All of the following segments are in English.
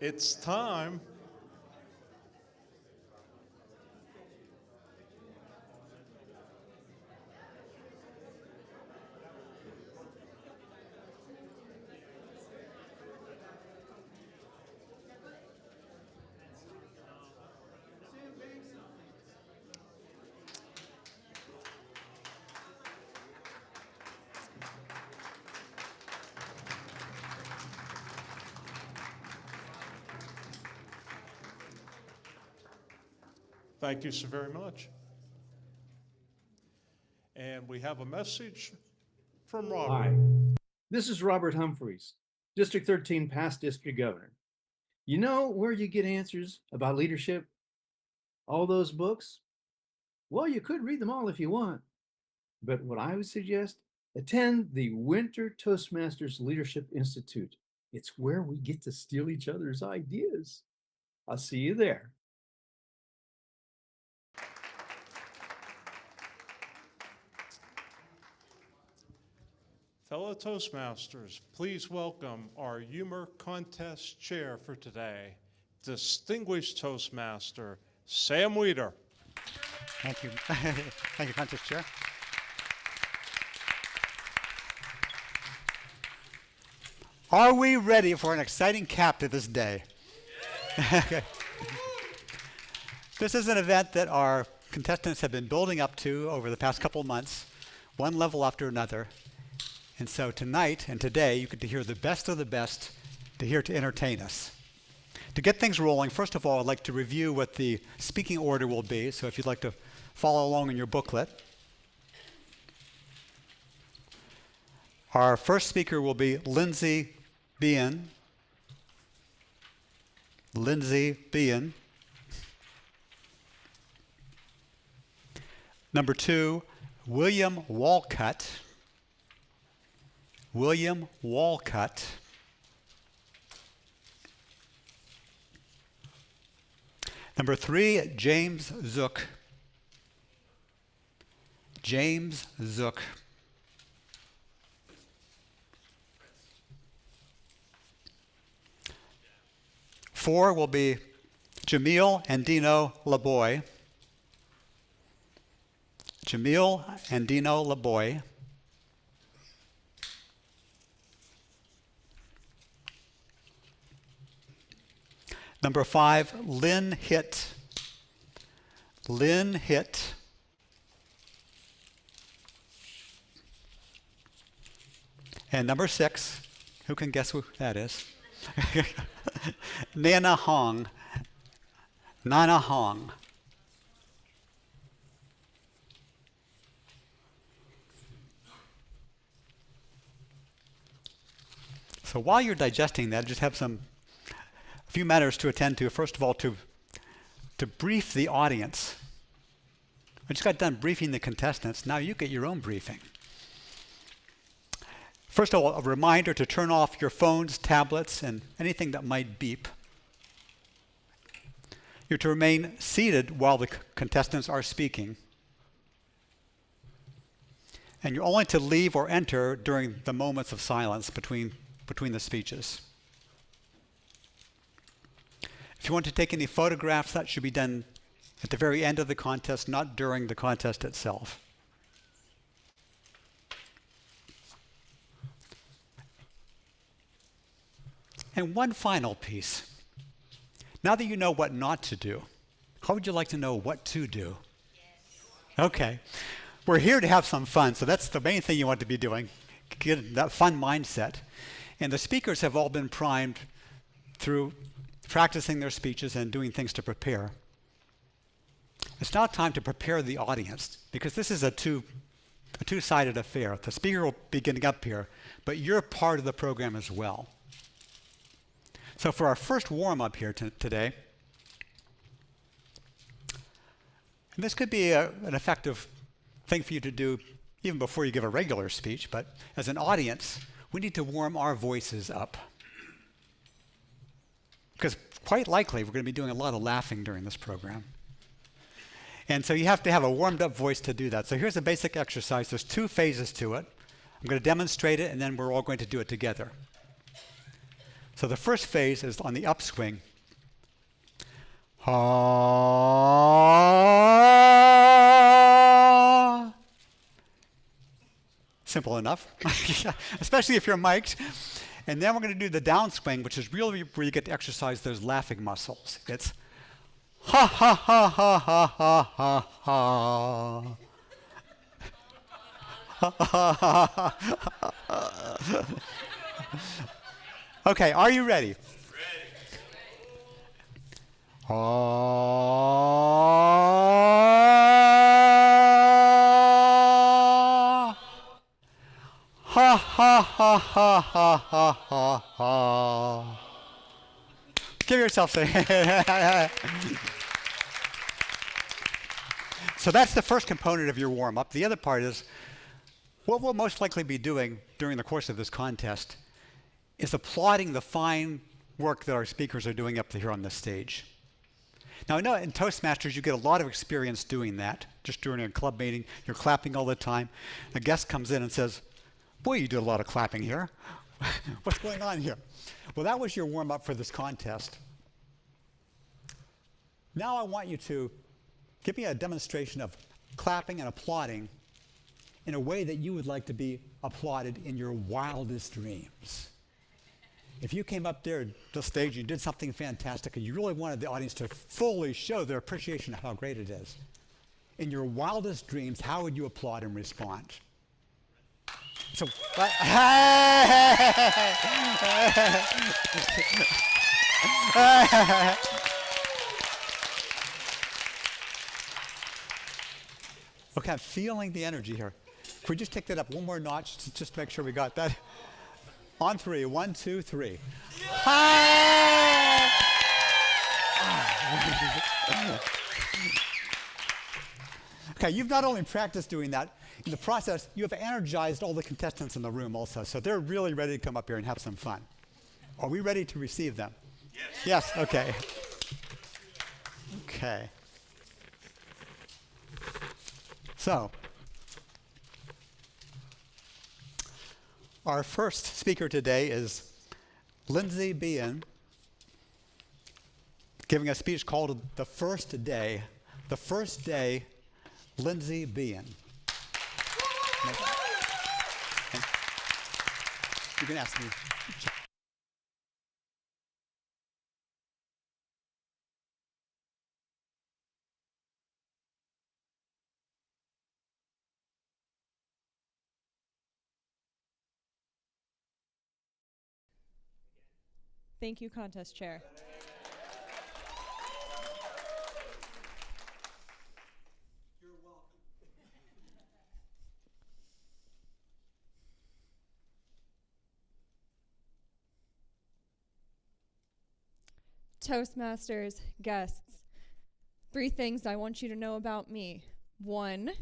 It's time. Thank you so very much. And we have a message from Robert. Hi, this is Robert Humphreys, District 13 past district governor. You know where you get answers about leadership? All those books? Well, you could read them all if you want. But what I would suggest, attend the Winter Toastmasters Leadership Institute. It's where we get to steal each other's ideas. I'll see you there. Fellow Toastmasters, please welcome our Humor Contest Chair for today, distinguished Toastmaster, Sam Weeder. Thank you. Thank you, Contest Chair. Are we ready for an exciting cap to this day? Okay. This is an event that our contestants have been building up to over the past couple of months, one level after another. And so tonight and today, you get to hear the best of the best to entertain us. To get things rolling, first of all, I'd like to review what the speaking order will be. So if you'd like to follow along in your booklet. Our first speaker will be Lindsay Bean. Lindsay Bean. Number 2, William Walcott. William Walcott. Number 3, James Zook. James Zook. Four will be Jamil Andino Laboy. Jamil Andino Laboy. Number 5, Lynn Hitt. Lynn Hitt. And number 6, who can guess who that is? Nana Hong. Nana Hong. So while you're digesting that, just have a few matters to attend to. First of all, to brief the audience. I just got done briefing the contestants. Now you get your own briefing. First of all, a reminder to turn off your phones, tablets, and anything that might beep. You're to remain seated while the contestants are speaking. And you're only to leave or enter during the moments of silence between the speeches. If you want to take any photographs, that should be done at the very end of the contest, not during the contest itself. And one final piece. Now that you know what not to do, how would you like to know what to do? Yes. Okay. We're here to have some fun, so that's the main thing you want to be doing. Get that fun mindset. And the speakers have all been primed through practicing their speeches and doing things to prepare. It's now time to prepare the audience, because this is a two-sided affair. The speaker will be getting up here, but you're part of the program as well. So for our first warm-up here today, and this could be an effective thing for you to do even before you give a regular speech, but as an audience, we need to warm our voices up. Because quite likely we're going to be doing a lot of laughing during this program. And so you have to have a warmed up voice to do that. So here's a basic exercise. There's 2 phases to it. I'm going to demonstrate it, and then we're all going to do it together. So the first phase is on the upswing. Ah. Simple enough, especially if you're mic'd. And then we're going to do the downswing, which is really where you get to exercise those laughing muscles. It's ha ha ha ha ha ha ha ha. Okay, are you ready? Ready. Ha ha ha ha ha ha ha ha. Give yourself a So that's the first component of your warm-up. The other part is what we'll most likely be doing during the course of this contest is applauding the fine work that our speakers are doing up here on the stage. Now, I know in Toastmasters you get a lot of experience doing that. Just during a club meeting, you're clapping all the time. A guest comes in and says, "Boy, you did a lot of clapping here. What's going on here?" Well, that was your warm-up for this contest. Now I want you to give me a demonstration of clapping and applauding in a way that you would like to be applauded in your wildest dreams. If you came up there at the stage and you did something fantastic and you really wanted the audience to fully show their appreciation of how great it is, in your wildest dreams, how would you applaud and respond? So, okay, I'm feeling the energy here. Could we just take that up one more notch to just make sure we got that? On three. 1, 2, 3. Okay, you've not only practiced doing that, in the process, you have energized all the contestants in the room also. So they're really ready to come up here and have some fun. Are we ready to receive them? Yes. Yes, okay. Okay. So, our first speaker today is Lindsay Bean, giving a speech called The First Day. The First Day, Lindsay Bean. You can ask me. Thank you, Contest Chair. You're welcome. Toastmasters, guests, 3 things I want you to know about me. 1,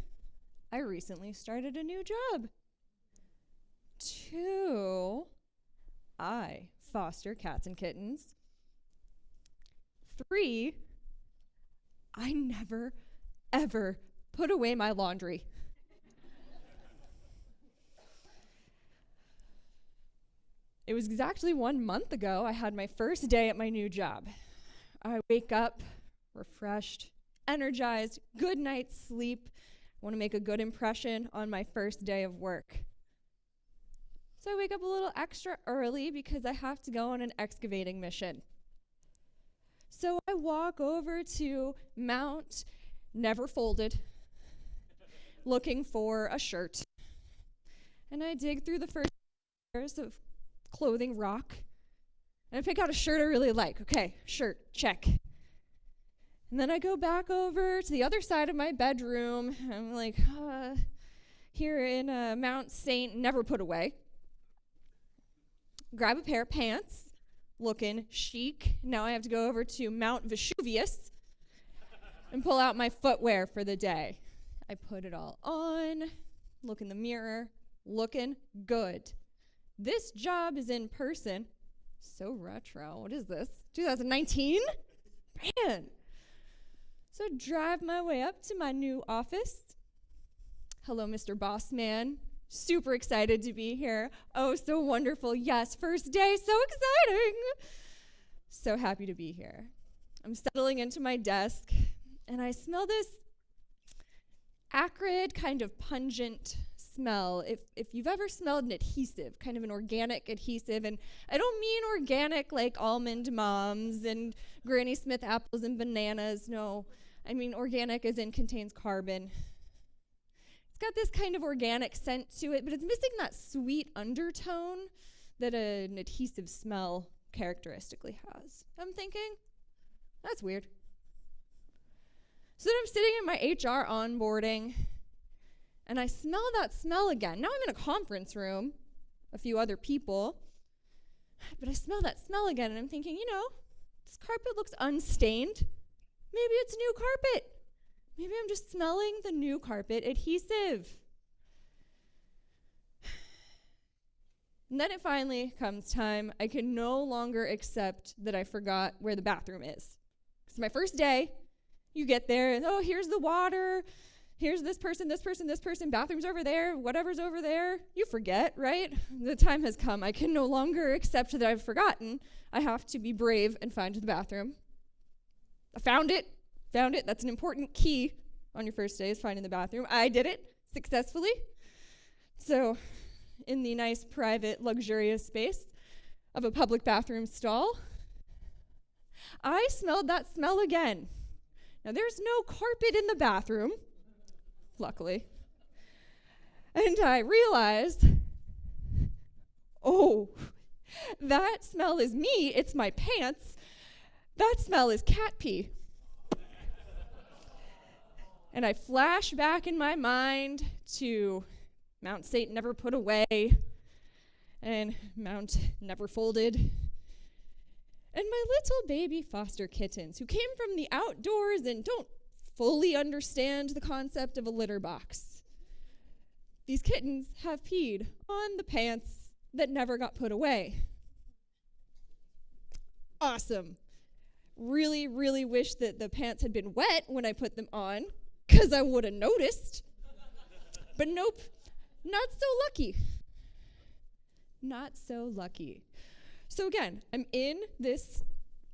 I recently started a new job. 2, I foster cats and kittens. 3, I never, ever put away my laundry. It was exactly 1 month ago I had my first day at my new job. I wake up refreshed, energized, good night's sleep. I want to make a good impression on my first day of work. So I wake up a little extra early because I have to go on an excavating mission. So I walk over to Mount Never Folded, looking for a shirt. And I dig through the first layers of clothing rock, and I pick out a shirt I really like. Okay, shirt, check. And then I go back over to the other side of my bedroom. I'm like, here in Mount Saint Never Put Away. Grab a pair of pants, looking chic. Now I have to go over to Mount Vesuvius and pull out my footwear for the day. I put it all on, look in the mirror, looking good. This job is in person. So retro. What is this? 2019? Man. So drive my way up to my new office. Hello, Mr. Boss Man. Super excited to be here. Oh, so wonderful. Yes, first day, so exciting. So happy to be here. I'm settling into my desk, and I smell this acrid, kind of pungent smell. If you've ever smelled an adhesive, kind of an organic adhesive, and I don't mean organic like Almond Moms and Granny Smith apples and bananas, no. I mean organic as in contains carbon. It's got this kind of organic scent to it, but it's missing that sweet undertone that an adhesive smell characteristically has. I'm thinking, that's weird. So then I'm sitting in my HR onboarding, and I smell that smell again. Now I'm in a conference room, a few other people, but I smell that smell again, and I'm thinking, this carpet looks unstained. Maybe it's new carpet. Maybe I'm just smelling the new carpet adhesive. And then it finally comes time. I can no longer accept that I forgot where the bathroom is. It's my first day. You get there, and here's the water. Here's this person, bathroom's over there, whatever's over there. You forget, right? The time has come. I can no longer accept that I've forgotten. I have to be brave and find the bathroom. I found it. That's an important key on your first day, is finding the bathroom. I did it successfully. So, in the nice, private, luxurious space of a public bathroom stall, I smelled that smell again. Now, there's no carpet in the bathroom, luckily. And I realized, that smell is me. It's my pants. That smell is cat pee. And I flash back in my mind to Mount Satan Never Put Away and Mount Never Folded, and my little baby foster kittens who came from the outdoors and don't fully understand the concept of a litter box. These kittens have peed on the pants that never got put away. Awesome. Really, really wish that the pants had been wet when I put them on, because I would have noticed. But nope, not so lucky. Not so lucky. So again, I'm in this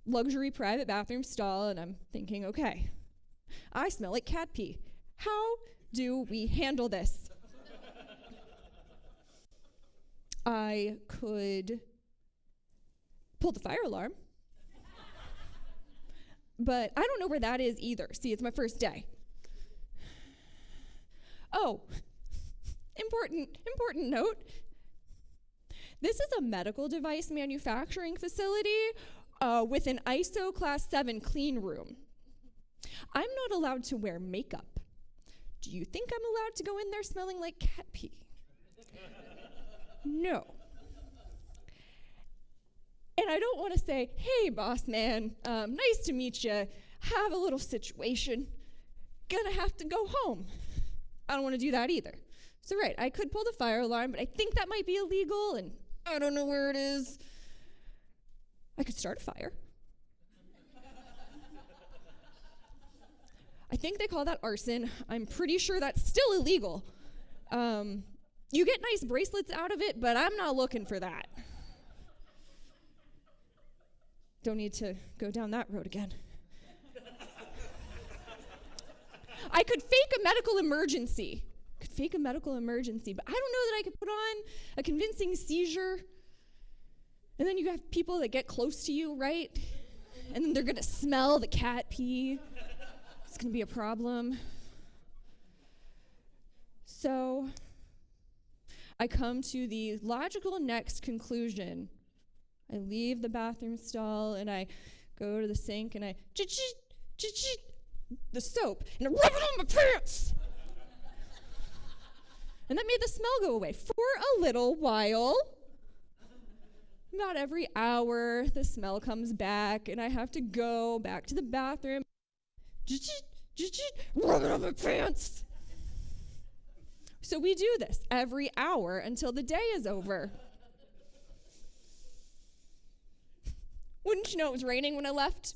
luxury private bathroom stall, and I'm thinking, okay, I smell like cat pee. How do we handle this? I could pull the fire alarm, but I don't know where that is either. See, it's my first day. Oh, important note. This is a medical device manufacturing facility with an ISO Class 7 clean room. I'm not allowed to wear makeup. Do you think I'm allowed to go in there smelling like cat pee? No. And I don't want to say, hey, boss man, nice to meet you. Have a little situation. Gonna have to go home. I don't want to do that either. So right, I could pull the fire alarm, but I think that might be illegal, and I don't know where it is. I could start a fire. I think they call that arson. I'm pretty sure that's still illegal. You get nice bracelets out of it, but I'm not looking for that. Don't need to go down that road again. I could fake a medical emergency. But I don't know that I could put on a convincing seizure. And then you have people that get close to you, right? And then they're gonna smell the cat pee. It's gonna be a problem. So I come to the logical next conclusion. I leave the bathroom stall and I go to the sink and I the soap and I rub it on my pants. And that made the smell go away for a little while. About every hour, the smell comes back and I have to go back to the bathroom. Rub it on my pants. So we do this every hour until the day is over. Wouldn't you know it was raining when I left?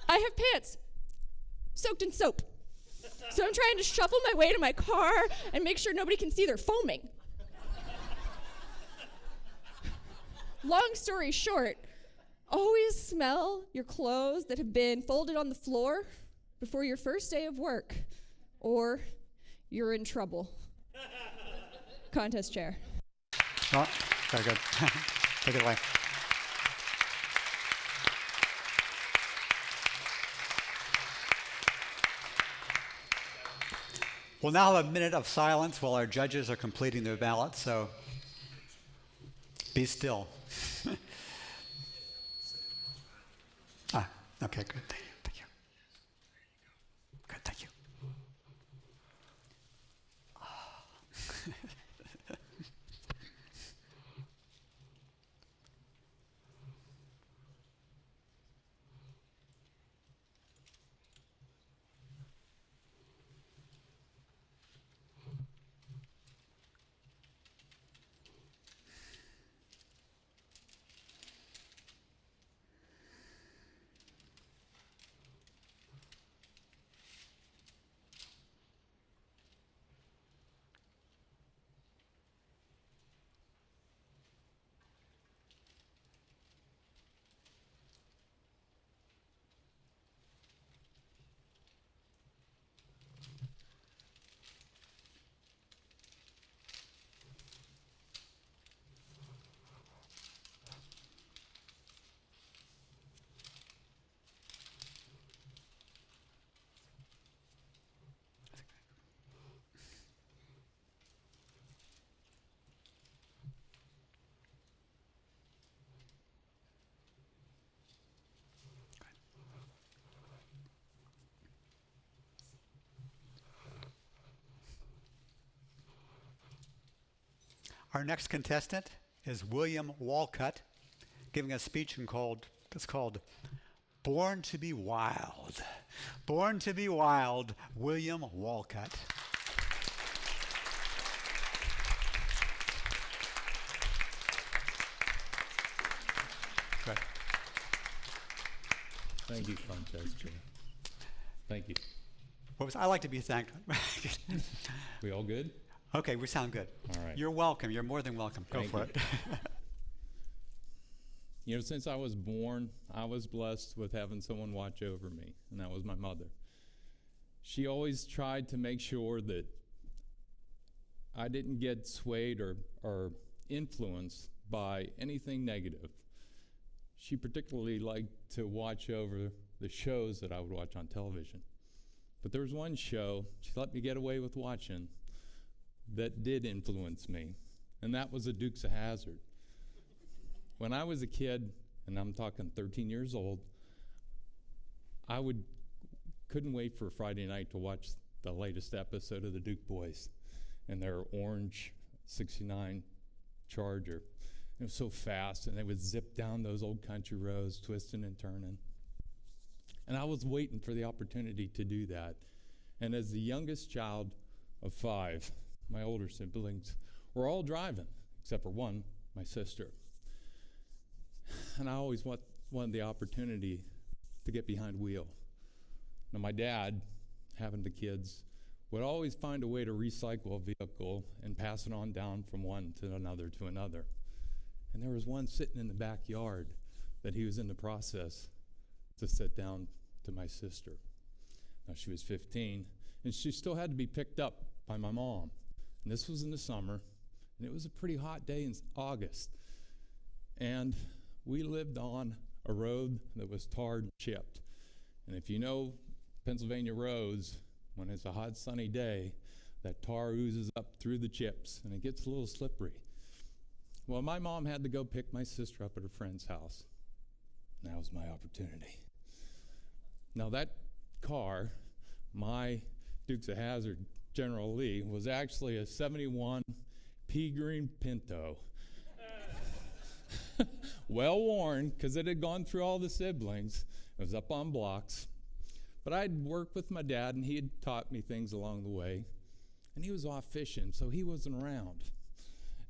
I have pants soaked in soap. So I'm trying to shuffle my way to my car and make sure nobody can see they're foaming. Long story short, always smell your clothes that have been folded on the floor before your first day of work, or you're in trouble. Contest chair. Oh, very good. Take it away. We'll now have a minute of silence while our judges are completing their ballots, so be still. Okay, good. Thank you. Thank you. Good, thank you. Our next contestant is William Walcott, giving a speech it's called Born to be Wild. Born to be Wild, William Walcott. Good. Thank you, Contest Chair. Thank you. I like to be thanked. We all good? Okay, we sound good. All right. You're welcome. You're more than welcome. Go Thank for you. it. You know, since I was born, I was blessed with having someone watch over me, and that was my mother. She always tried to make sure that I didn't get swayed or influenced by anything negative. She particularly liked to watch over the shows that I would watch on television. But there was one show she let me get away with watching that did influence me, and that was the Dukes of Hazzard. When I was a kid, and I'm talking 13 years old, I couldn't wait for Friday night to watch the latest episode of the Duke Boys and their orange 69 Charger. It was so fast, and they would zip down those old country roads, twisting and turning. And I was waiting for the opportunity to do that. And as the youngest child of 5, my older siblings were all driving, except for one, my sister. And I always wanted the opportunity to get behind wheel. Now my dad, having the kids, would always find a way to recycle a vehicle and pass it on down from one to another to another. And there was one sitting in the backyard that he was in the process to sit down to my sister. Now she was 15, and she still had to be picked up by my mom. And this was in the summer, and it was a pretty hot day in August. And we lived on a road that was tarred and chipped. And if you know Pennsylvania roads, when it's a hot sunny day, that tar oozes up through the chips, and it gets a little slippery. Well, my mom had to go pick my sister up at her friend's house. And that was my opportunity. Now that car, my Dukes of Hazzard General Lee, was actually a 71 pea green Pinto. Well worn, because it had gone through all the siblings. It was up on blocks. But I'd worked with my dad, and he had taught me things along the way. And he was off fishing, so he wasn't around.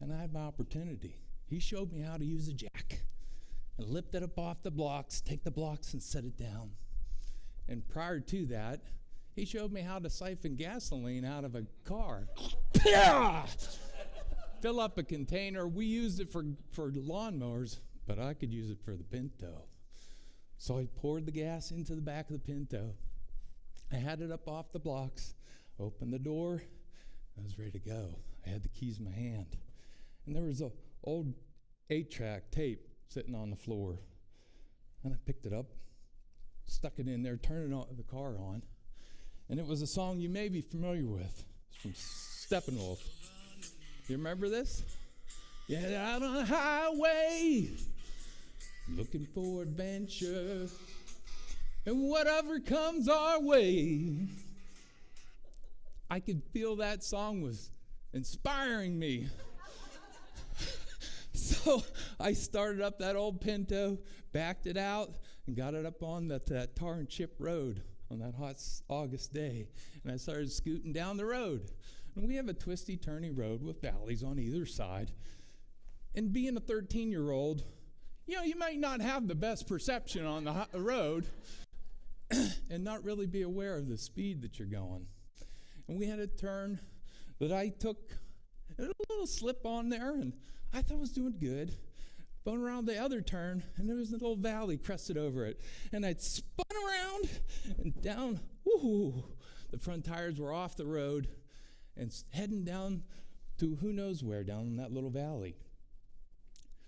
And I had my opportunity. He showed me how to use a jack and lift it up off the blocks, take the blocks and set it down. And prior to that, He showed me how to siphon gasoline out of a car. Fill up a container. We used it for lawnmowers, but I could use it for the Pinto. So I poured the gas into the back of the Pinto. I had it up off the blocks, opened the door. I was ready to go. I had the keys in my hand. And there was an old 8-track tape sitting on the floor. And I picked it up, stuck it in there, turned the car on. And it was a song you may be familiar with. It's from Steppenwolf. You remember this? Yeah, out on the highway, looking for adventure, and whatever comes our way. I could feel that song was inspiring me. So I started up that old Pinto, backed it out, and got it up on that tar and chip road on that hot August day. And I started scooting down the road. And we have a twisty, turny road with valleys on either side. And being a 13-year-old, you might not have the best perception on the road and not really be aware of the speed that you're going. And we had a turn that I took a little slip on there, and I thought I was doing good. Spun around the other turn, and there was a little valley crested over it. And I'd spun around and down. Woohoo! The front tires were off the road and heading down to who knows where down in that little valley.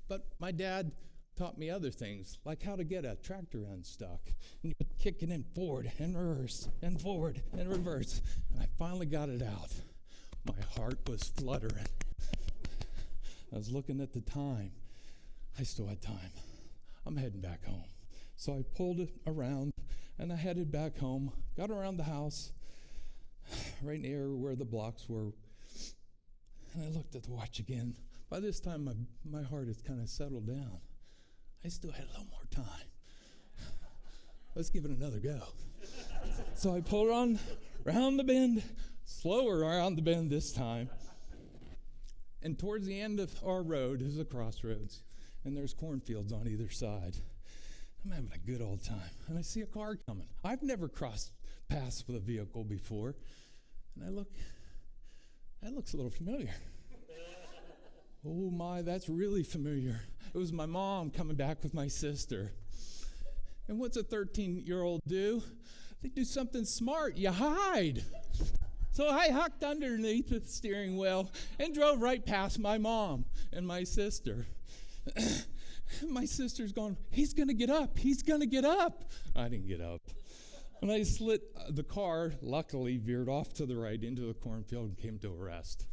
But my dad taught me other things, like how to get a tractor unstuck. And you would kick it in forward and reverse and forward and reverse. And I finally got it out. My heart was fluttering. I was looking at the time. I still had time. I'm heading back home. So I pulled it around and I headed back home, got around the house, right near where the blocks were. And I looked at the watch again. By this time, my heart had kind of settled down. I still had a little more time. Let's give it another go. So I pulled on around the bend, slower around the bend this time. And towards the end of our road is a crossroads, and there's cornfields on either side. I'm having a good old time, and I see a car coming. I've never crossed paths with a vehicle before, and I look, that looks a little familiar. Oh my, that's really familiar. It was my mom coming back with my sister. And what's a 13-year-old do? They do something smart. You hide. So I hucked underneath the steering wheel and drove right past my mom and my sister. My sister's going, he's going to get up. He's going to get up. I didn't get up. And I slid the car, luckily veered off to the right into the cornfield and came to a rest.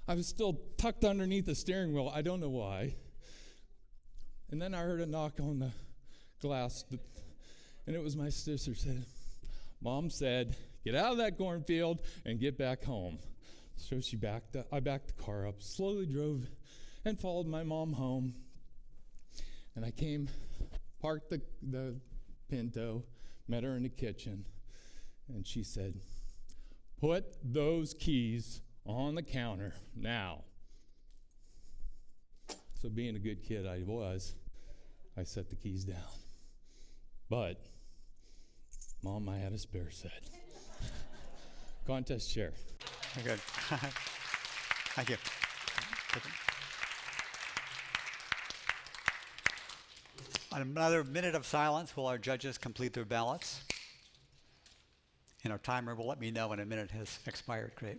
I was still tucked underneath the steering wheel. I don't know why. And then I heard a knock on the glass, and it was my sister said, Mom said, get out of that cornfield and get back home. So I backed the car up, slowly drove and followed my mom home. And I came, parked the Pinto, met her in the kitchen, and she said, put those keys on the counter now. So being a good kid I set the keys down. But, Mom, I had a spare set. Contest chair. Very good. Thank you. Another minute of silence while our judges complete their ballots. And our timer will let me know when a minute has expired. Great.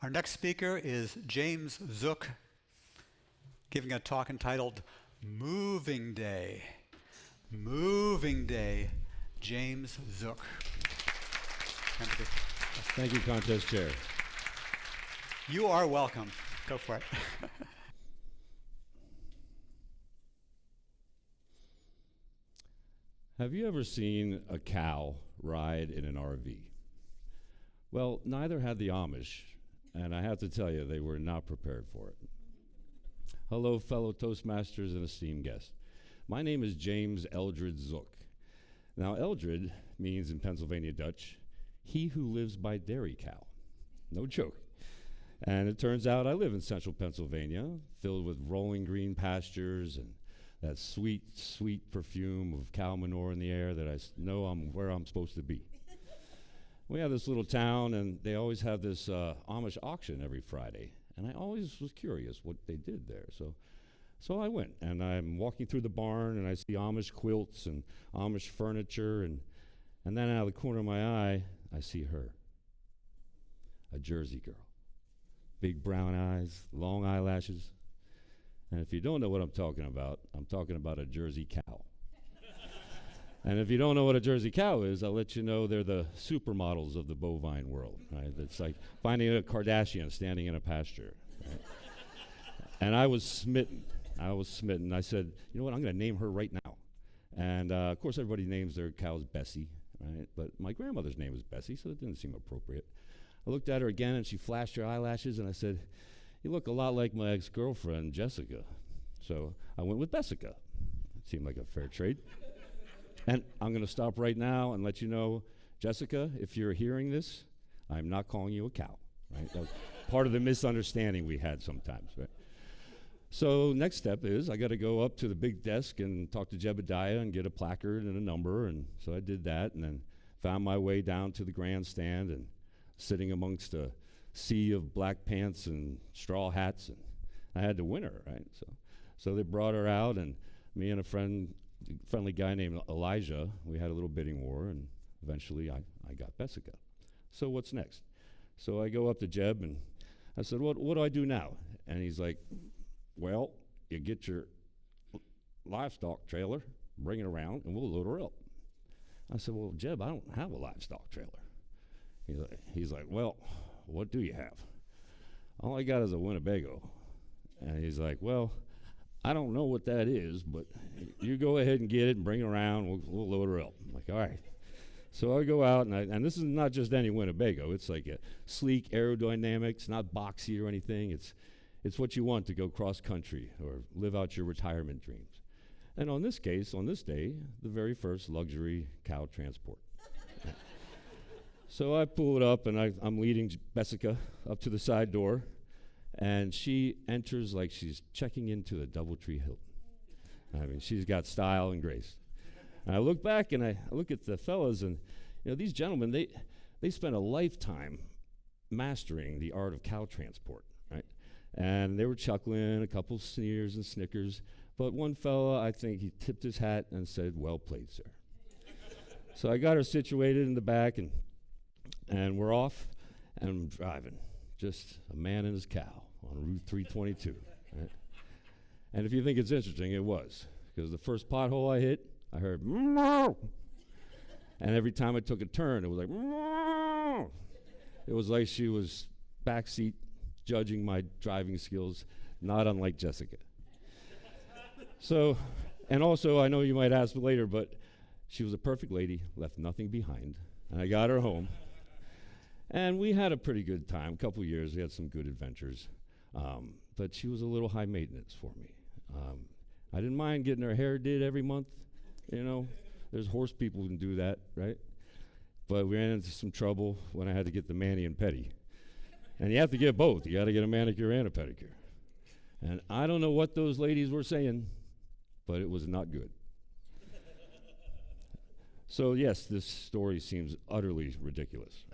Our next speaker is James Zook, giving a talk entitled Moving Day. Moving Day, James Zook. Thank you, Contest Chair. You are welcome. Go for it. Have you ever seen a cow ride in an RV? Well, neither had the Amish, and I have to tell you, they were not prepared for it. Hello, fellow Toastmasters and esteemed guests. My name is James Eldred Zook. Now, Eldred means in Pennsylvania Dutch, he who lives by dairy cow. No joke. And it turns out I live in central Pennsylvania, filled with rolling green pastures and that sweet, sweet perfume of cow manure in the air that I know I'm where I'm supposed to be. We have this little town, and they always have this Amish auction every Friday. And I always was curious what they did there. So I went, and I'm walking through the barn, and I see Amish quilts and Amish furniture, and then out of the corner of my eye, I see her, a Jersey girl. Big brown eyes, long eyelashes. And if you don't know what I'm talking about a Jersey cow. And if you don't know what a Jersey cow is, I'll let you know they're the supermodels of the bovine world, right? It's like finding a Kardashian standing in a pasture. Right? And I was smitten. I said, you know what, I'm going to name her right now. And of course, everybody names their cows Bessie, right? But my grandmother's name was Bessie, so it didn't seem appropriate. I looked at her again, and she flashed her eyelashes, and I said, you look a lot like my ex-girlfriend, Jessica. So I went with Bessica. Seemed like a fair trade. And I'm going to stop right now and let you know, Jessica, if you're hearing this, I'm not calling you a cow. Right? That was part of the misunderstanding we had sometimes. Right? So next step is I got to go up to the big desk and talk to Jebediah and get a placard and a number. And so I did that, and then found my way down to the grandstand and sitting amongst a sea of black pants and straw hats, and I had to win her, right? So they brought her out, and me and a friendly guy named Elijah, we had a little bidding war, and eventually I got Bessica. So what's next? So I go up to Jeb, and I said, what do I do now? And he's like, well, you get your livestock trailer, bring it around, and we'll load her up. I said, well, Jeb, I don't have a livestock trailer. He's like, well, what do you have? All I got is a Winnebago. And he's like, well, I don't know what that is, but you go ahead and get it and bring it around. We'll load her up. I'm like, all right. So I go out, and this is not just any Winnebago. It's like a sleek aerodynamic. It's not boxy or anything. It's what you want to go cross country or live out your retirement dreams. And on this day, the very first luxury cow transport. So I pull it up, and I'm leading Bessica up to the side door, and she enters like she's checking into the Doubletree Hilton. I mean, she's got style and grace. And I look back, and I look at the fellas, and these gentlemen, they spent a lifetime mastering the art of cow transport, right? And they were chuckling, a couple sneers and snickers, but one fella, I think he tipped his hat and said, well played, sir. So I got her situated in the back, and we're off, and I'm driving, just a man and his cow on Route 322. Right? And if you think it's interesting, it was, because the first pothole I hit, I heard, "Meow." And every time I took a turn, it was like, "Meow." It was like she was backseat judging my driving skills, not unlike Jessica. So, and also, I know you might ask later, but she was a perfect lady, left nothing behind, and I got her home. And we had a pretty good time, a couple years. We had some good adventures. But she was a little high maintenance for me. I didn't mind getting her hair did every month. There's horse people who can do that, right? But we ran into some trouble when I had to get the mani and pedi. And you have to get both. You got to get a manicure and a pedicure. And I don't know what those ladies were saying, but it was not good. So yes, this story seems utterly ridiculous.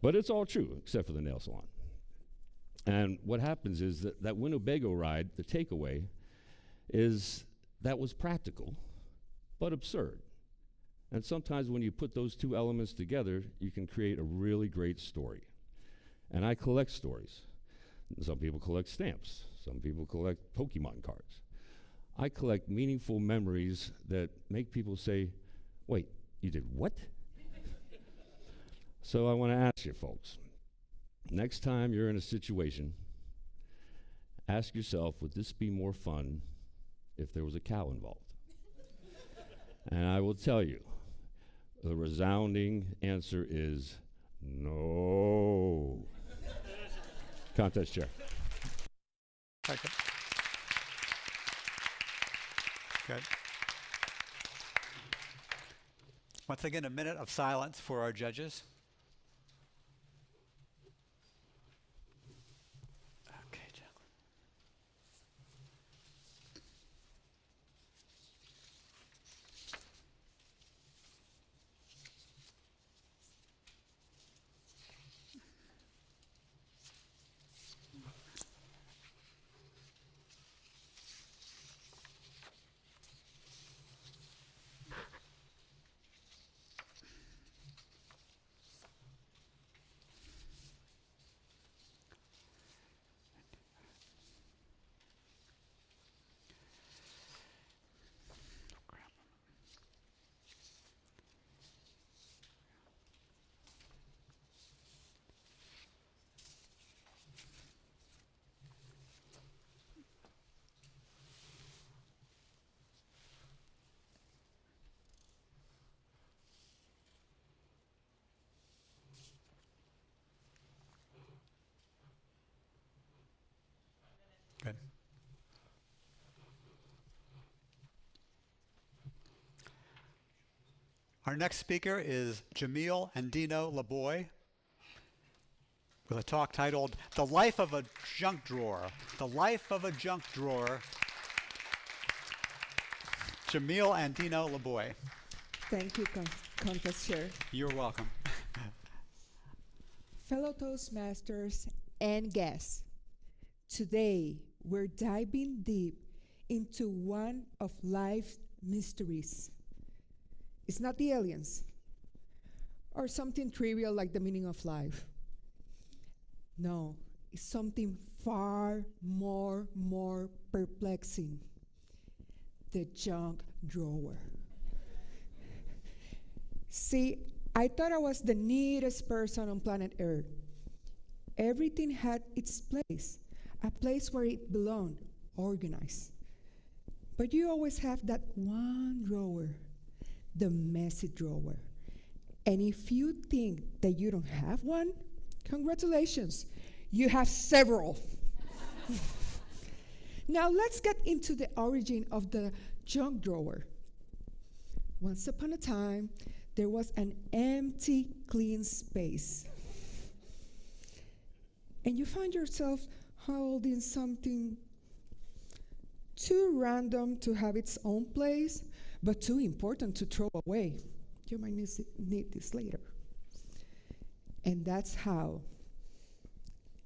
But it's all true, except for the nail salon. And what happens is that Winnebago ride, the takeaway, is that was practical, but absurd. And sometimes when you put those two elements together, you can create a really great story. And I collect stories. Some people collect stamps. Some people collect Pokemon cards. I collect meaningful memories that make people say, wait, you did what? So I want to ask you folks, next time you're in a situation, ask yourself, would this be more fun if there was a cow involved? And I will tell you, the resounding answer is no. Contest chair. Okay. Good. Once again, a minute of silence for our judges. Okay, Jacqueline. Good. Our next speaker is Jamil Andino Laboy with a talk titled The Life of a Junk Drawer. The Life of a Junk Drawer. Jamil Andino Laboy. Thank you, Contest Chair. You're welcome. Fellow Toastmasters and guests, today we're diving deep into one of life's mysteries. It's not the aliens or something trivial like the meaning of life. No, it's something far more perplexing. The junk drawer. See, I thought I was the neatest person on planet Earth. Everything had its place, a place where it belonged, organized. But you always have that one drawer, the messy drawer. And if you think that you don't have one, congratulations, you have several. Now let's get into the origin of the junk drawer. Once upon a time, there was an empty, clean space. And you find yourself holding something too random to have its own place, but too important to throw away. You might need this later. And that's how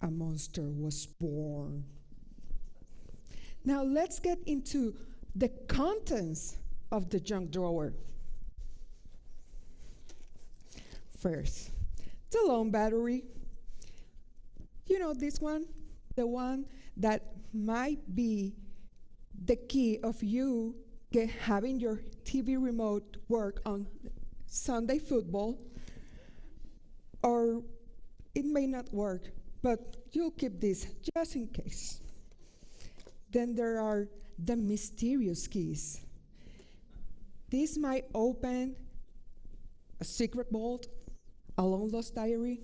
a monster was born. Now let's get into the contents of the junk drawer. First, the loan battery. You know this one? The one that might be the key of you having your TV remote work on Sunday football, or it may not work, but you'll keep this just in case. Then there are the mysterious keys. This might open a secret vault, a long lost diary,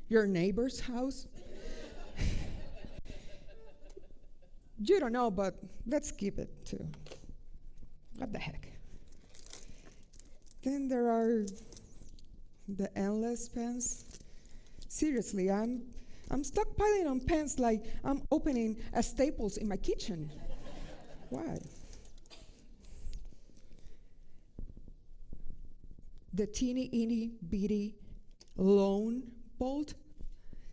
your neighbor's house. You don't know, but let's keep it too. What the heck? Then there are the endless pens. Seriously, I'm stockpiling on pens like I'm opening a Staples in my kitchen. Why? The teeny bitty loan bolt,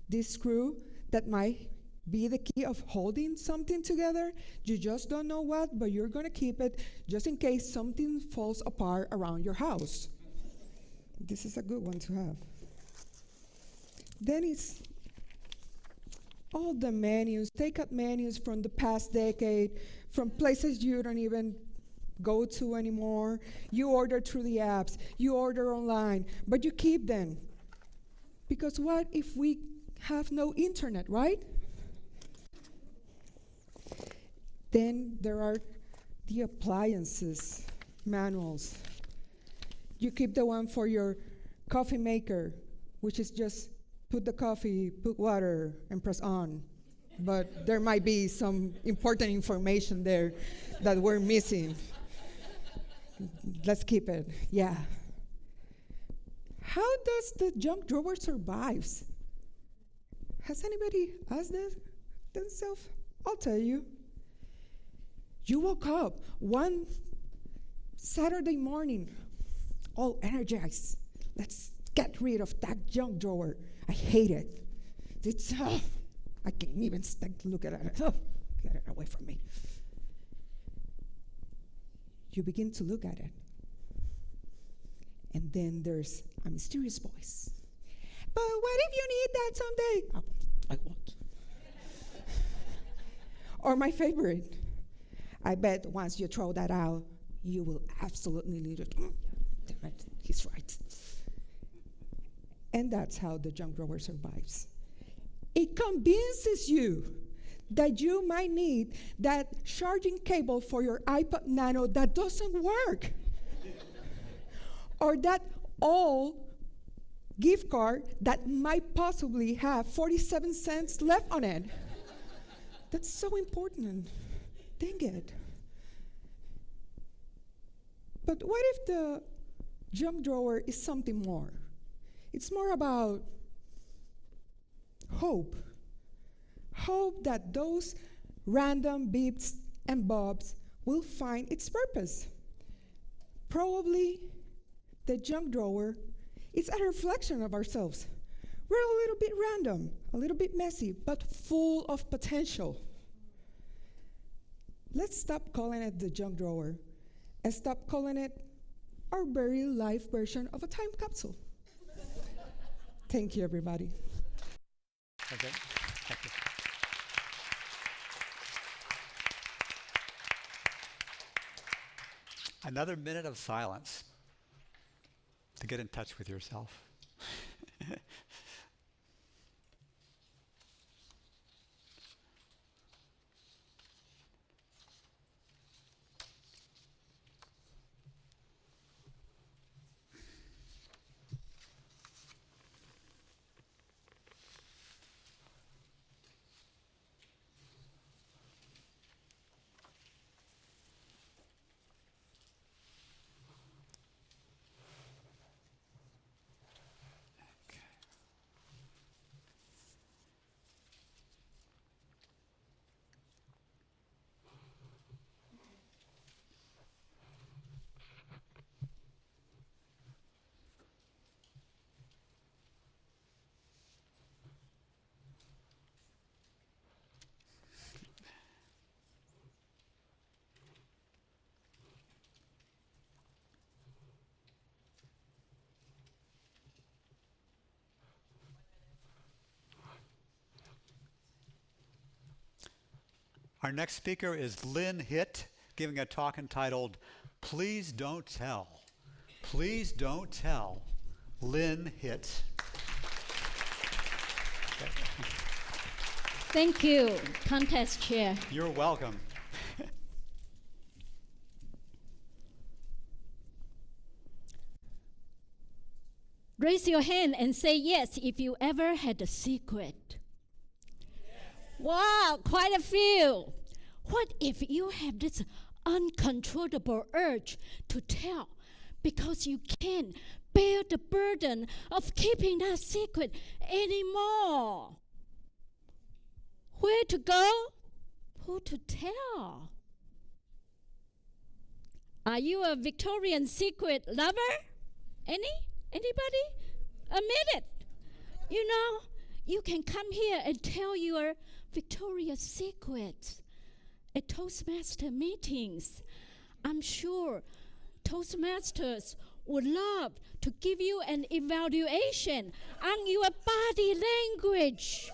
this screw that might be the key of holding something together. You just don't know what, but you're gonna keep it just in case something falls apart around your house. This is a good one to have. Then it's all the menus, take-out menus from the past decade, from places you don't even go to anymore. You order through the apps, you order online, but you keep them. Because what if we have no internet, right? Then there are the appliances manuals. You keep the one for your coffee maker, which is just put the coffee, put water, and press on. But there might be some important information there that we're missing. Let's keep it, yeah. How does the junk drawer survive? Has anybody asked themselves? I'll tell you. You woke up one Saturday morning, all energized. Let's get rid of that junk drawer. I hate it. It's, I can't even stand to look at it. Oh, get it away from me. You begin to look at it. And then there's a mysterious voice. But what if you need that someday? Oh, I won't. Or my favorite. I bet once you throw that out, you will absolutely need it. Damn it, he's right. And that's how the junk drawer survives. It convinces you that you might need that charging cable for your iPod Nano that doesn't work. Or that old gift card that might possibly have 47 cents left on it. That's so important. Dang it. But what if the junk drawer is something more? It's more about hope. Hope that those random beeps and bobs will find its purpose. Probably the junk drawer is a reflection of ourselves. We're a little bit random, a little bit messy, but full of potential. Let's stop calling it the junk drawer and stop calling it our very life version of a time capsule. Thank you, everybody. Okay. Thank you. Another minute of silence to get in touch with yourself. Our next speaker is Lynn Hitt, giving a talk entitled, Please Don't Tell. Please Don't Tell. Lynn Hitt. Thank you, contest chair. You're welcome. Raise your hand and say yes if you ever had a secret. Wow, quite a few. What if you have this uncontrollable urge to tell because you can't bear the burden of keeping that secret anymore? Where to go? Who to tell? Are you a Victorian Secret lover? Anybody? Admit it. You know, you can come here and tell your Victoria's secrets at Toastmaster meetings. I'm sure Toastmasters would love to give you an evaluation on your body language.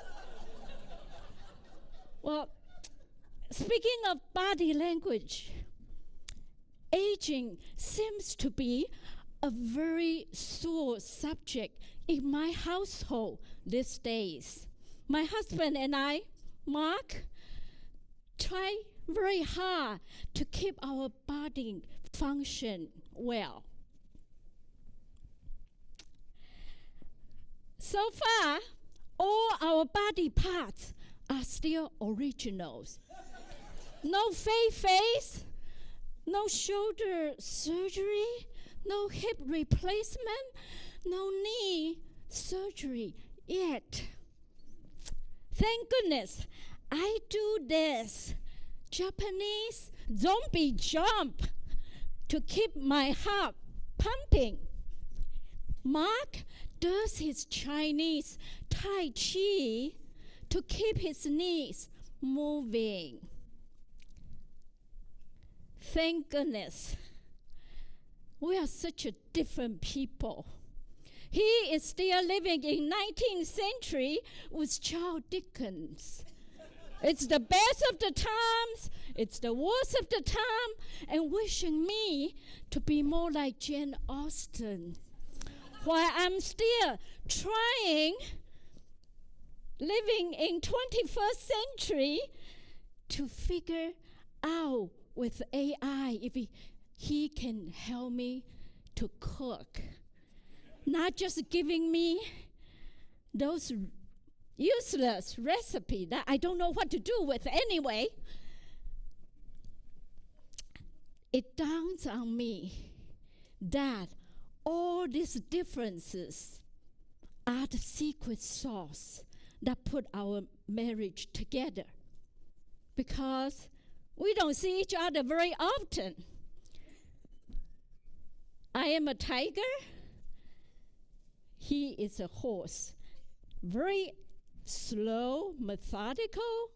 Well, speaking of body language, aging seems to be a very sore subject in my household these days. My husband and I, Mark, try very hard to keep our body function well. So far, all our body parts are still originals. No fake face, no shoulder surgery, no hip replacement, no knee surgery yet. Thank goodness I do this Japanese zombie jump to keep my heart pumping. Mark does his Chinese Tai Chi to keep his knees moving. Thank goodness. We are such a different people. He is still living in 19th century with Charles Dickens. It's the best of the times, it's the worst of the time, and wishing me to be more like Jane Austen. While I'm still trying, living in 21st century, to figure out with AI if he can help me to cook. Not just giving me those useless recipe that I don't know what to do with anyway. It dawns on me that all these differences are the secret sauce that put our marriage together, because we don't see each other very often. I am a tiger. He is a horse. Very slow, methodical,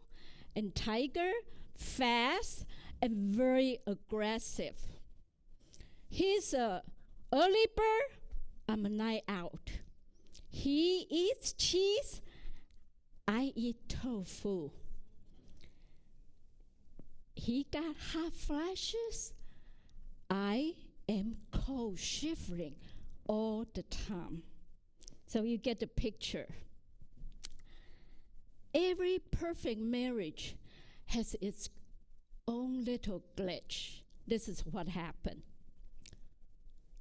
and tiger, fast, and very aggressive. He's a early bird, I'm a night out. He eats cheese, I eat tofu. He got hot flashes, I am cold shivering all the time. So you get the picture. Every perfect marriage has its own little glitch. This is what happened.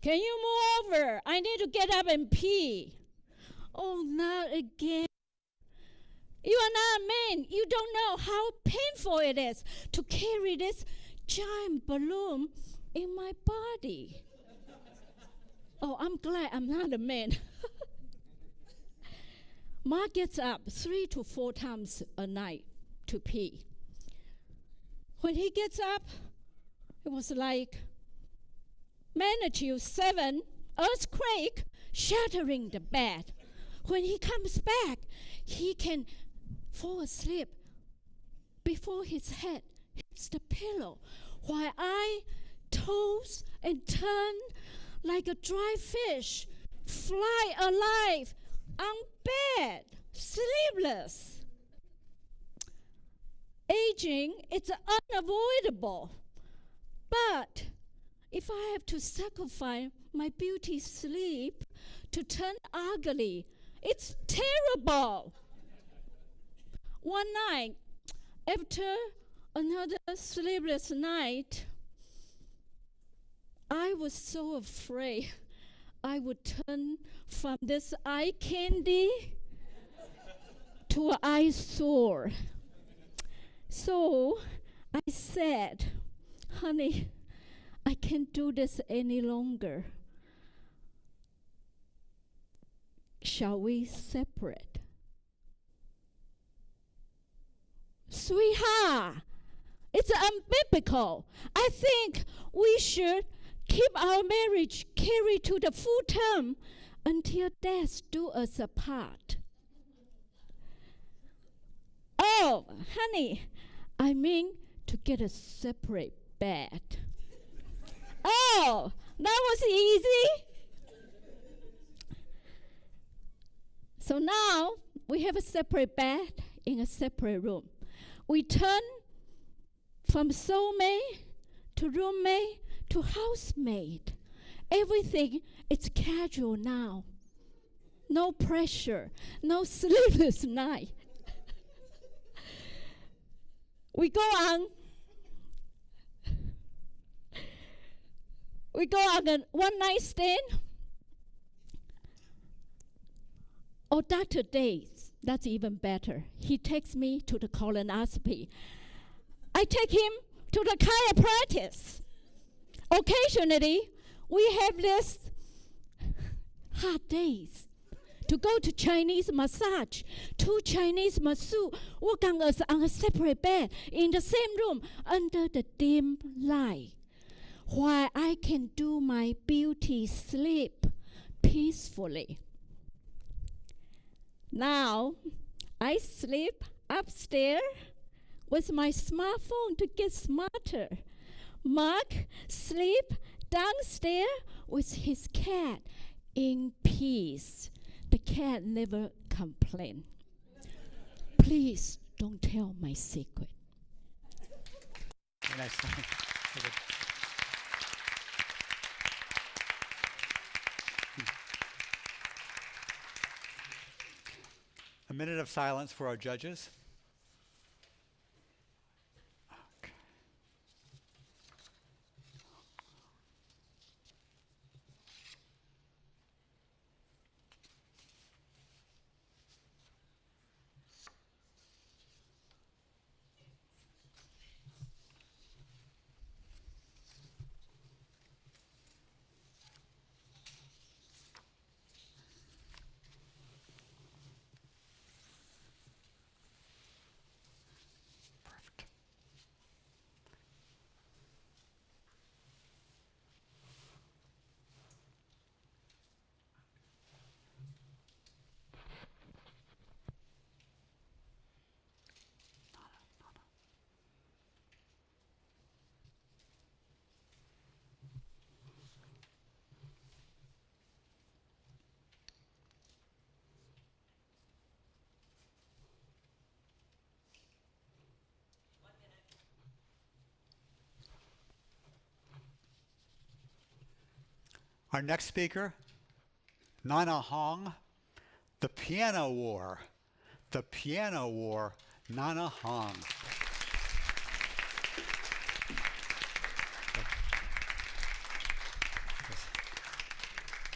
Can you move over? I need to get up and pee. Oh, not again. You are not a man. You don't know how painful it is to carry this giant balloon in my body. Oh, I'm glad I'm not a man. Mark gets up 3 to 4 times a night to pee. When he gets up, it was like magnitude 7 earthquake shattering the bed. When he comes back, he can fall asleep before his head hits the pillow, while I toss and turn like a dry fish, fly alive on bed, sleepless. Aging, it's unavoidable. But if I have to sacrifice my beauty sleep to turn ugly, it's terrible. One night, after another sleepless night, I was so afraid I would turn from this eye candy to an eyesore. So I said, honey, I can't do this any longer. Shall we separate? Sweetheart, it's unbiblical. I think we should keep our marriage carried to the full term until death do us apart. Oh, honey, I mean to get a separate bed. Oh, that was easy. So now we have a separate bed in a separate room. We turn from soulmate to roommate to housemate. Everything is casual now. No pressure, no sleepless night. We go on a one-night stand. Or Dr. Days, that's even better. He takes me to the colonoscopy. I take him to the chiropractic. Occasionally, we have this hard days to go to Chinese massage. 2 Chinese masseuse work on us on a separate bed in the same room under the dim light, while I can do my beauty sleep peacefully. Now, I sleep upstairs with my smartphone to get smarter. Mark sleep downstairs with his cat in peace. The cat never complains. Please don't tell my secret. Nice. A minute of silence for our judges. Okay. Perfect. Our next speaker, Nana Hong, The Piano War. The Piano War, Nana Hong.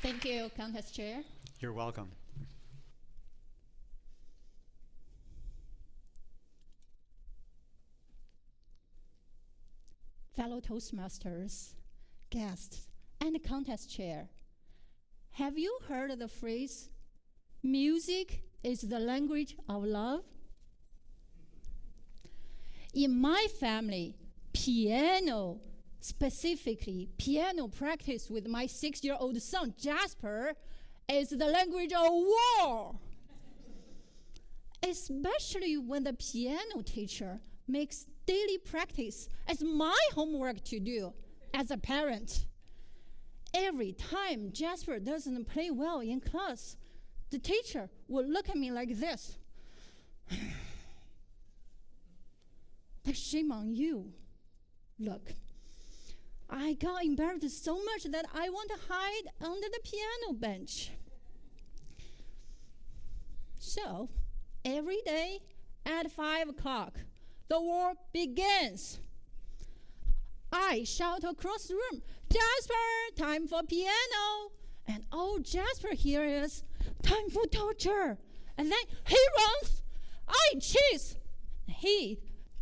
Thank you, Contest Chair. You're welcome. Fellow Toastmasters, guests, and Contest Chair, have you heard the phrase, music is the language of love? In my family, piano, specifically piano practice with my 6-year-old son, Jasper, is the language of war. Especially when the piano teacher makes daily practice as my homework to do as a parent. Every time Jasper doesn't play well in class, the teacher will look at me like this. That's shame on you. Look, I got embarrassed so much that I want to hide under the piano bench. So, every day at 5 o'clock, the war begins. I shout across the room, Jasper, time for piano. And oh, Jasper here is, time for torture. And then he runs, I chase. He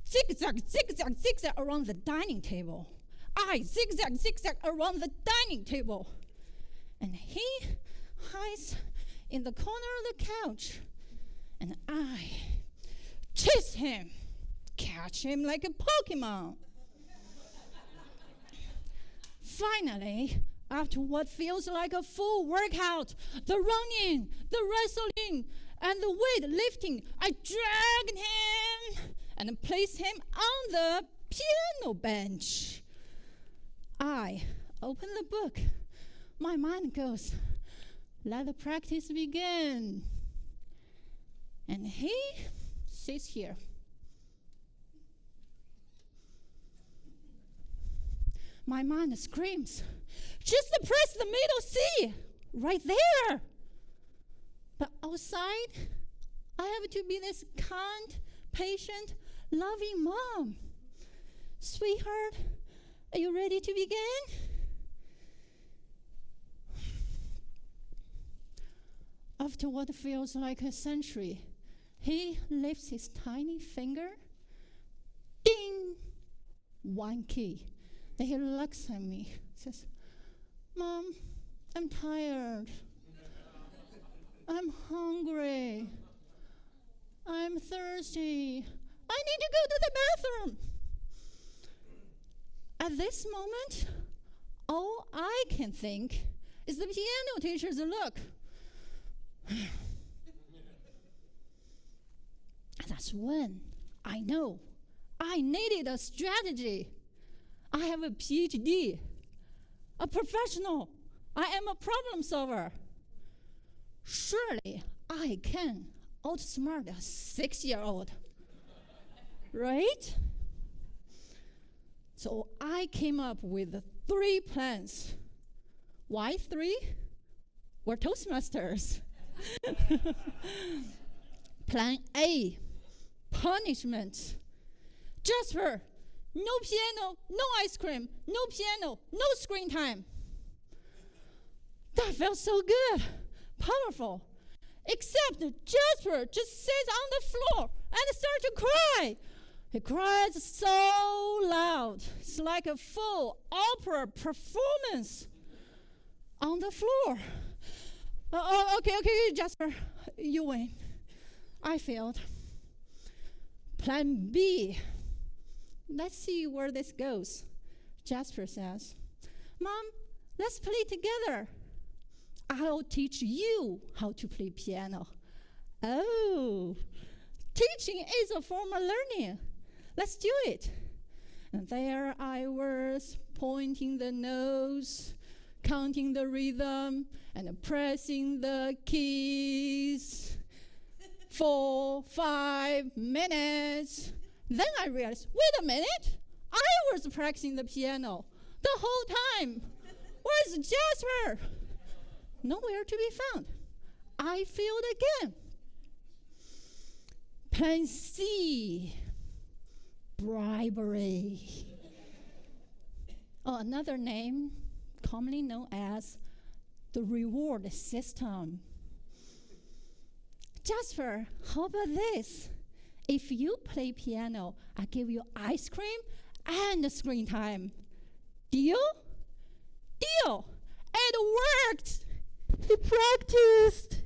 zigzag, zigzag, zigzag around the dining table. I zigzag, zigzag around the dining table. And he hides in the corner of the couch. And I chase him, catch him like a Pokemon. Finally, after what feels like a full workout, the running, the wrestling, and the weight lifting, I dragged him and placed him on the piano bench. I open the book. My mind goes, let the practice begin. And he sits here, My mind screams, just press the middle C, right there. But outside, I have to be this kind, patient, loving mom. Sweetheart, are you ready to begin? After what feels like a century, he lifts his tiny finger, ding, one key. Then he looks at me, says, Mom, I'm tired. I'm hungry. I'm thirsty. I need to go to the bathroom. At this moment, all I can think is the piano teacher's look. That's when I know I needed a strategy. I have a PhD, a professional. I am a problem solver. Surely I can outsmart a 6-year-old, right? So I came up with 3 plans. Why 3? We're Toastmasters. Plan A, punishment. Jasper, no piano, no ice cream, no piano, no screen time. That felt so good, powerful. Except Jasper just sits on the floor and starts to cry. He cries so loud. It's like a full opera performance on the floor. Okay, Jasper, you win. I failed. Plan B. Let's see where this goes. Jasper says, Mom, let's play together. I'll teach you how to play piano. Oh, teaching is a form of learning. Let's do it. And there I was, pointing the notes, counting the rhythm, and pressing the keys. 4, 5 minutes. Then I realized, wait a minute, I was practicing the piano the whole time. Where's Jasper? Nowhere to be found. I failed again. Plan C, bribery. Another name, commonly known as the reward system. Jasper, how about this? If you play piano, I give you ice cream and screen time. Deal? Deal! It worked! He practiced.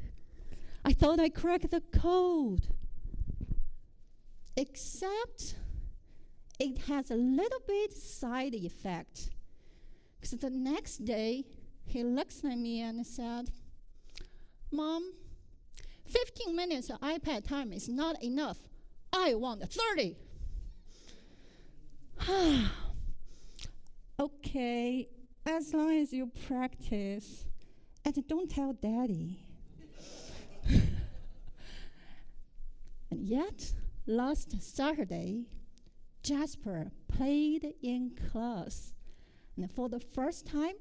I thought I cracked the code. Except it has a little bit side effect. Because the next day, he looks at me and said, Mom, 15 minutes of iPad time is not enough. I want 30. Okay, as long as you practice. And don't tell Daddy. And yet, last Saturday, Jasper played in class. And for the first time,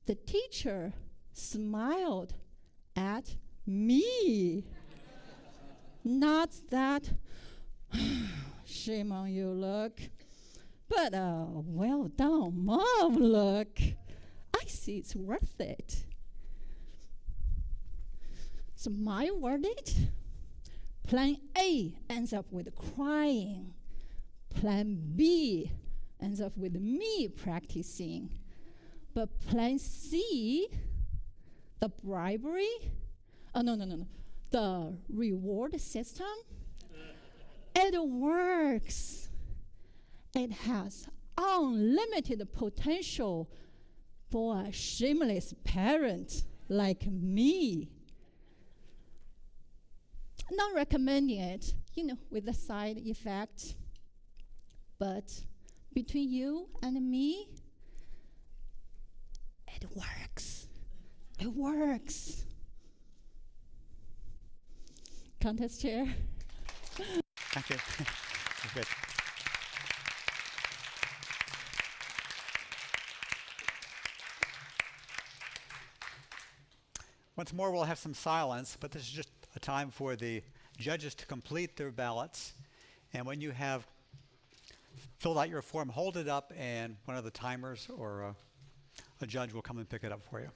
the teacher smiled at me. Not that shame on you look, but well done, Mom look. I see it's worth it. So my verdict, plan A ends up with crying. Plan B ends up with me practicing. But plan C, the bribery, no. The reward system, it works. It has unlimited potential for a shameless parent like me. Not recommending it, with the side effect. But between you and me, it works. It works. Contest chair. Thank you. Good. Once more, we'll have some silence, but this is just a time for the judges to complete their ballots. And when you have filled out your form, hold it up, and one of the timers or a judge will come and pick it up for you.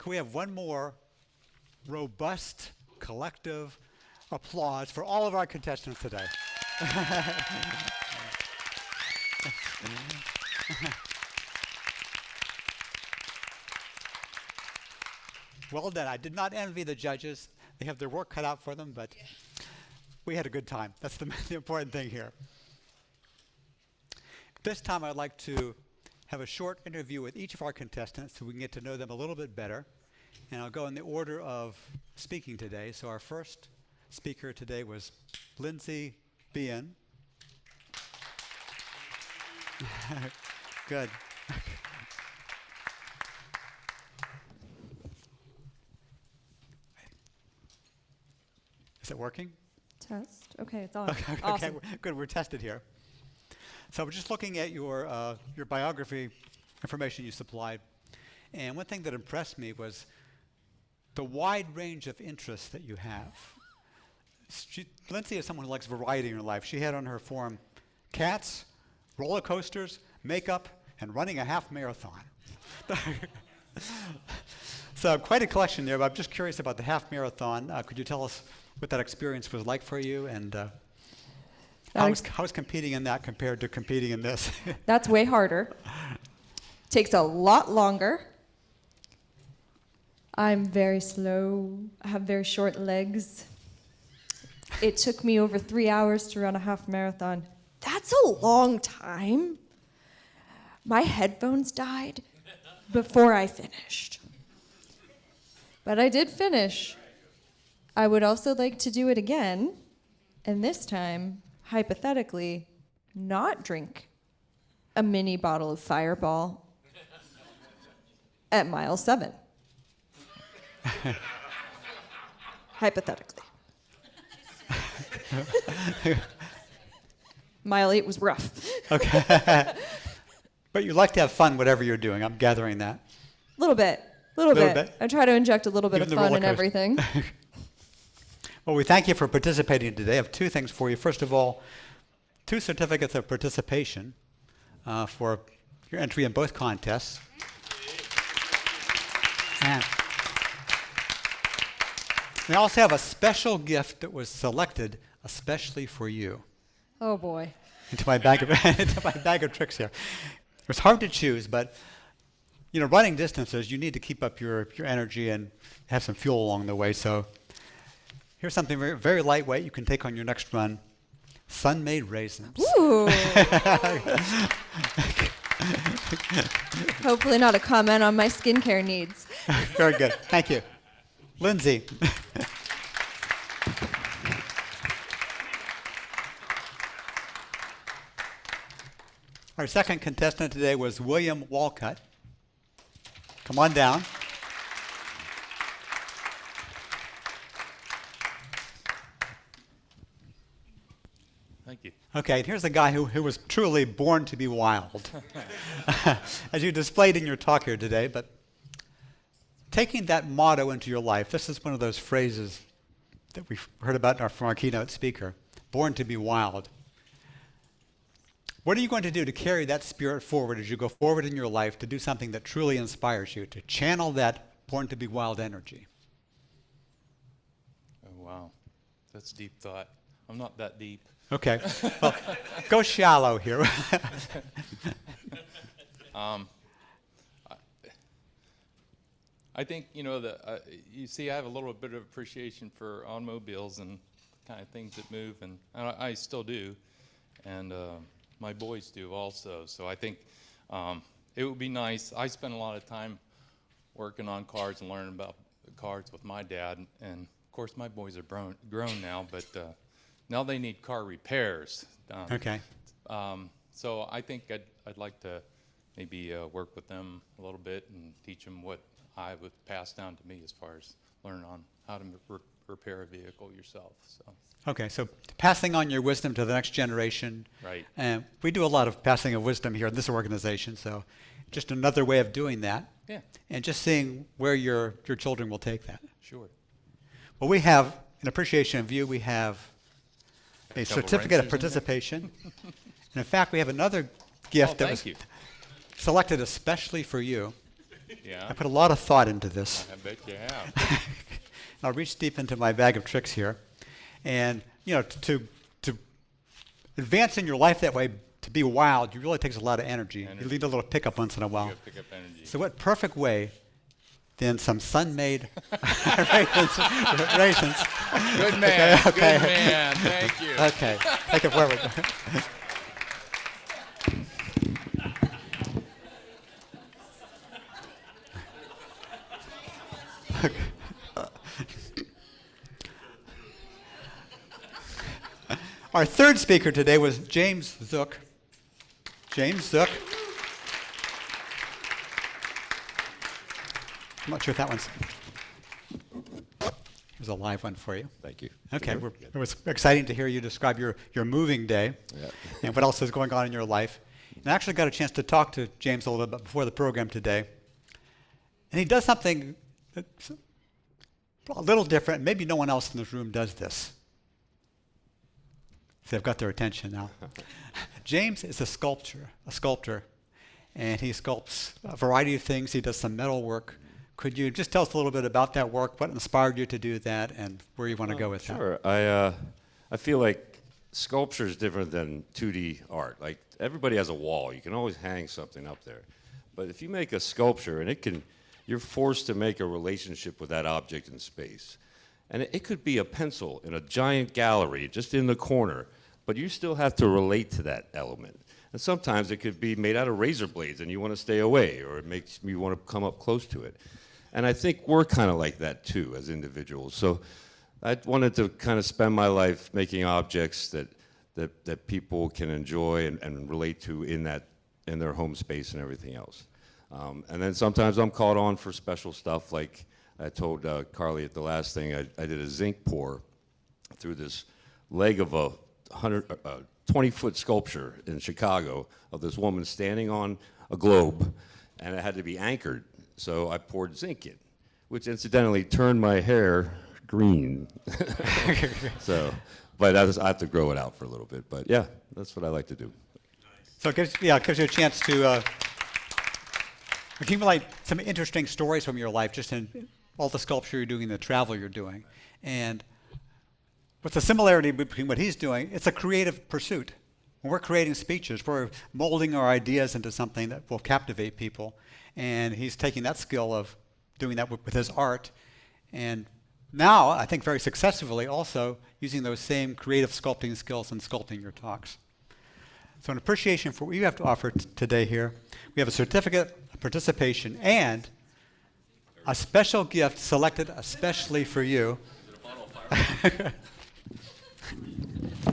Can we have one more robust, collective applause for all of our contestants today? Well done. I did not envy the judges. They have their work cut out for them, but we had a good time. That's the important thing here. This time I'd like to have a short interview with each of our contestants so we can get to know them a little bit better. And I'll go in the order of speaking today. So our first speaker today was Lindsay Bean. Good. Is it working? Test. Okay, it's on. Okay, Awesome. good. We're tested here. So we're just looking at your biography information you supplied, and one thing that impressed me was the wide range of interests that you have. Lindsay is someone who likes variety in her life. She had on her form cats, roller coasters, makeup, and running a half marathon. So quite a collection there, but I'm just curious about the half marathon. Could you tell us what that experience was like for you, and how's competing in that compared to competing in this? That's way harder. Takes a lot longer. I'm very slow. I have very short legs. It took me over 3 hours to run a half marathon. That's a long time. My headphones died before I finished. But I did finish. I would also like to do it again, and this time, hypothetically, not drink a mini bottle of Fireball at mile 7. Hypothetically. Mile 8 was rough. Okay. But you like to have fun whatever you're doing. I'm gathering that. A little bit. I try to inject a little bit Even of the fun roller in coaster. everything. Well, we thank you for participating today. I have 2 things for you. First of all, 2 certificates of participation for your entry in both contests. And we also have a special gift that was selected especially for you. Oh boy. Into my bag of tricks here. It was hard to choose, but running distances, you need to keep up your energy and have some fuel along the way. So here's something very, very lightweight you can take on your next run. Sun-made raisins. Ooh. Hopefully not a comment on my skincare needs. Very good. Thank you. Lindsay. Our second contestant today was William Walcott. Come on down. Thank you. Okay, and here's a guy who was truly born to be wild, as you displayed in your talk here today. But taking that motto into your life, this is one of those phrases that we've heard about from our keynote speaker, born to be wild. What are you going to do to carry that spirit forward as you go forward in your life to do something that truly inspires you, to channel that born to be wild energy? Oh, wow. That's deep thought. I'm not that deep. Okay. Well, go shallow here. I think, you see, I have a little bit of appreciation for automobiles and kind of things that move, and I still do. And my boys do also. So I think it would be nice. I spend a lot of time working on cars and learning about cars with my dad. And of course, my boys are grown now, but now they need car repairs done. Okay. So I think I'd like to maybe work with them a little bit and teach them what I would pass down to me as far as learning on how to repair a vehicle yourself. So. Okay, so passing on your wisdom to the next generation. Right. And we do a lot of passing of wisdom here in this organization, so just another way of doing that. Yeah. And just seeing where your children will take that. Sure. Well, we have an appreciation of you. We have a certificate of wrenches in there. participation. And in fact, we have another gift that was you. selected especially for you. Yeah. I put a lot of thought into this. I bet you have. I'll reach deep into my bag of tricks here. And, you know, to advance in your life that way, to be wild, it really takes a lot of energy. You need a little pickup once in a while. You gotta pick up energy. So what perfect way than some sun-made raisins. Good man. Okay. Good man. Thank you. Okay. Take it forward. Our third speaker today was James Zook. James Zook. I'm not sure if that one's. Here's a live one for you. Thank you. Okay, it was exciting to hear you describe your moving day and what else is going on in your life. And I actually got a chance to talk to James a little bit before the program today. And he does something that's a little different. Maybe no one else in this room does this. So I've got their attention now. James is a sculptor, and he sculpts a variety of things. He does some metal work. Could you just tell us a little bit about that work, what inspired you to do that, and where you want to go with that? Sure. I feel like sculpture is different than 2D art. Like, everybody has a wall. You can always hang something up there. But if you make a sculpture, and you're forced to make a relationship with that object in space. And it could be a pencil in a giant gallery just in the corner, but you still have to relate to that element. And sometimes it could be made out of razor blades and you want to stay away, or it makes you want to come up close to it. And I think we're kind of like that too as individuals. So I wanted to kind of spend my life making objects that people can enjoy and relate to in their home space and everything else. And then sometimes I'm called on for special stuff, like I told Carly at the last thing, I did a zinc pour through this leg of a 20-foot sculpture in Chicago of this woman standing on a globe, and it had to be anchored. So I poured zinc in, which incidentally turned my hair green. But I have to grow it out for a little bit. But yeah, that's what I like to do. So it gives you a chance to accumulate some interesting stories from your life, just in all the sculpture you're doing, the travel you're doing. And what's the similarity between what he's doing? It's a creative pursuit. When we're creating speeches, we're molding our ideas into something that will captivate people. And he's taking that skill of doing that with his art. And now, I think very successfully, also using those same creative sculpting skills in sculpting your talks. So in appreciation for what you have to offer today here, we have a certificate of participation and a special gift selected especially for you.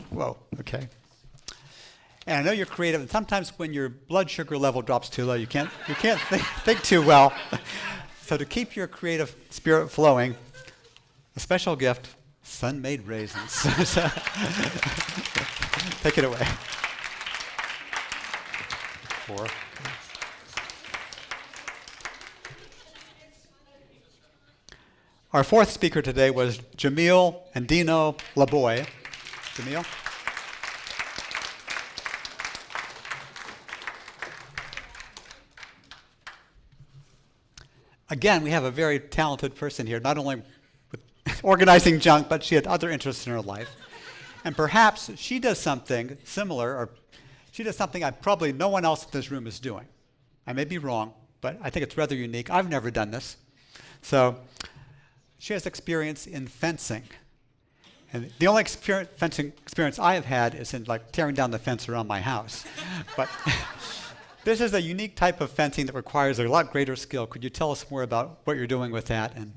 Whoa, okay. And I know you're creative, and sometimes when your blood sugar level drops too low, you can't think too well. So to keep your creative spirit flowing, a special gift, sun-made raisins. Take it away. 4. Our fourth speaker today was Jamil and Dino Laboy. Jamil? Again, we have a very talented person here, not only with organizing junk, but she had other interests in her life. And perhaps she does something similar, or she does something that probably no one else in this room is doing. I may be wrong, but I think it's rather unique. I've never done this. So she has experience in fencing. And the only fencing experience I have had is in like tearing down the fence around my house. But this is a unique type of fencing that requires a lot greater skill. Could you tell us more about what you're doing with that? And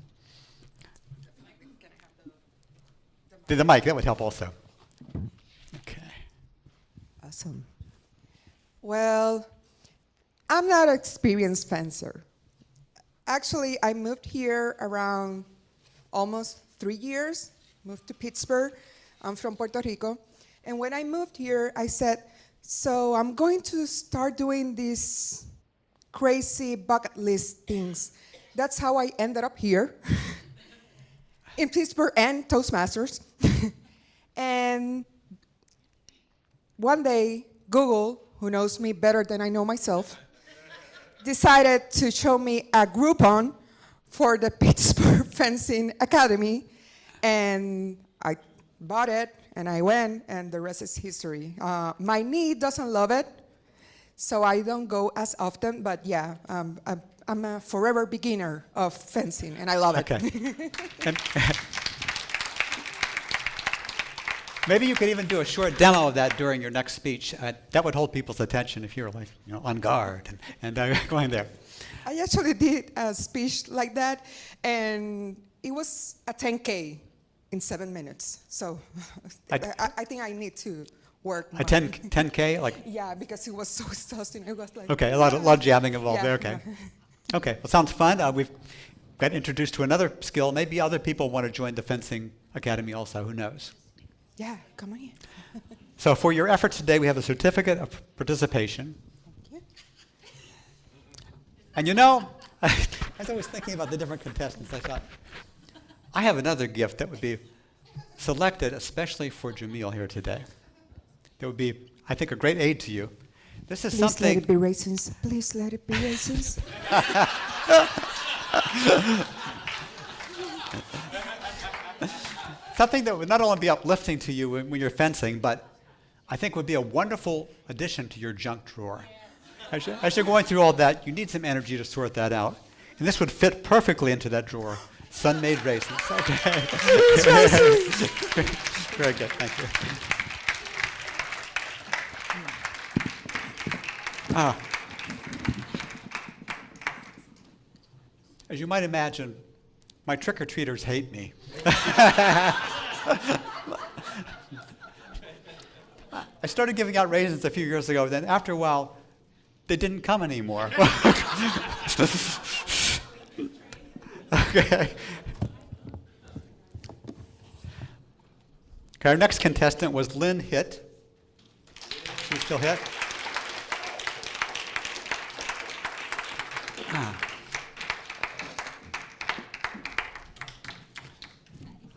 the mic, that would help also. Okay. Awesome. Well, I'm not an experienced fencer. Actually, I moved here around almost 3 years, moved to Pittsburgh. I'm from Puerto Rico. And when I moved here, I said, so I'm going to start doing these crazy bucket list things. That's how I ended up here in Pittsburgh and Toastmasters. And one day, Google, who knows me better than I know myself, decided to show me a Groupon for the Pittsburgh Fencing Academy, and I bought it, and I went, and the rest is history. My knee doesn't love it, so I don't go as often, but yeah, I'm a forever beginner of fencing, and I love it. Okay. And maybe you could even do a short demo of that during your next speech. That would hold people's attention if you were like, on guard and going there. I actually did a speech like that, and it was a 10K in 7 minutes. So I think I need to work more. A 10K? Yeah, because it was so exhausting. It was like... Okay, a lot of jabbing involved there, Yeah. okay. Okay, well, sounds fun. We've got introduced to another skill. Maybe other people want to join the fencing academy also, who knows? Yeah, come on in. So for your efforts today, we have a certificate of participation. Thank you. And as I was thinking about the different contestants, I thought, I have another gift that would be selected especially for Jamil here today. That would be, I think, a great aid to you. This is Please something... let it be raisins. Please let it be raisins. Something that would not only be uplifting to you when you're fencing, but I think would be a wonderful addition to your junk drawer. As you're going through all that, you need some energy to sort that out. And this would fit perfectly into that drawer. Sun-made raisins. Okay. Very good, thank you. As you might imagine, my trick-or-treaters hate me. I started giving out raisins a few years ago, then after a while, they didn't come anymore. Okay. Our next contestant was Lynn Hitt. She's still Hitt?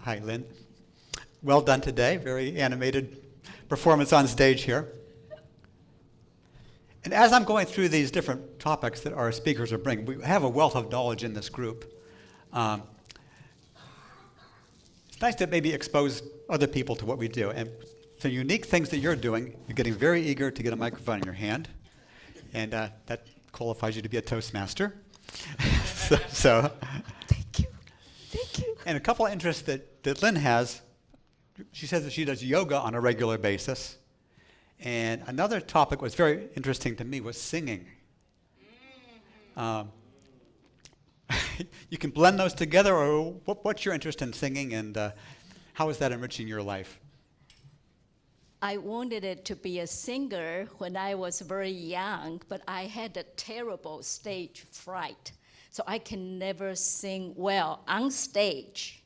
Hi, Lynn. Well done today. Very animated performance on stage here. And as I'm going through these different topics that our speakers are bringing, we have a wealth of knowledge in this group. It's nice to maybe expose other people to what we do. And the unique things that you're doing, you're getting very eager to get a microphone in your hand, and that qualifies you to be a Toastmaster. so Thank you. Thank you. And a couple of interests that Lynn has, she says that she does yoga on a regular basis. And another topic was very interesting to me was singing. You can blend those together, or what's your interest in singing, and how is that enriching your life? I wanted it to be a singer when I was very young, but I had a terrible stage fright. So I can never sing well on stage.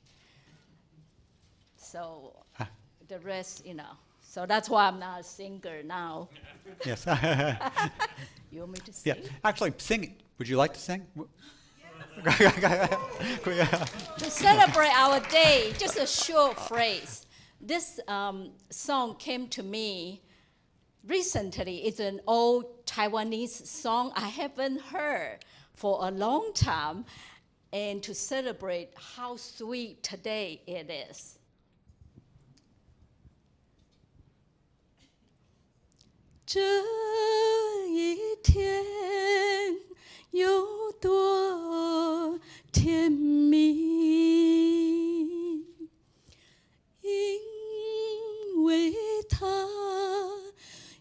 So the rest, So that's why I'm not a singer now. Yes. You want me to sing? Yeah. Actually, singing. Would you like to sing? To celebrate our day, just a short phrase. This song came to me recently. It's an old Taiwanese song I haven't heard for a long time, and to celebrate how sweet today it is. 这一天有多甜蜜，因为它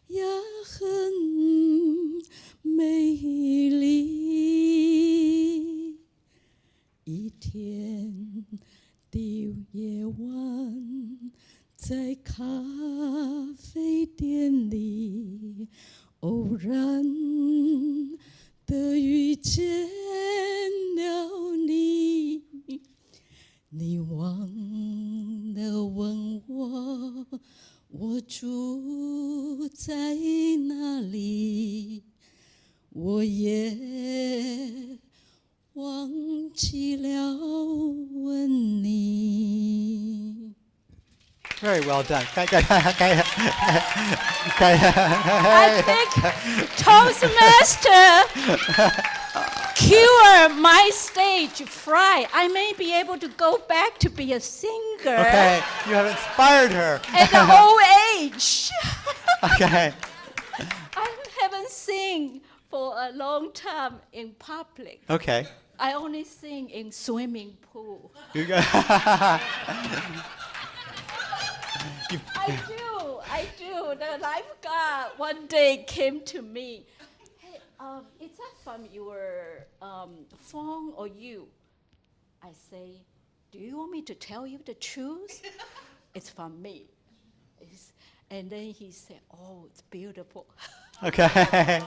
也很美丽。一天的夜晚，在咖啡店里，偶然的遇见了你，你忘了问我，我住在哪里，我也忘记了问你。Very well done. Okay. I think Toastmaster cure my stage fright. I may be able to go back to be a singer Okay, you have inspired her. at the old age. Okay. I haven't sing for a long time in public. Okay. I only sing in swimming pool. You go- I do. The lifeguard one day came to me. Hey, is that from your phone or you? I say, do you want me to tell you the truth? It's from me. And then he said, oh, it's beautiful. Okay.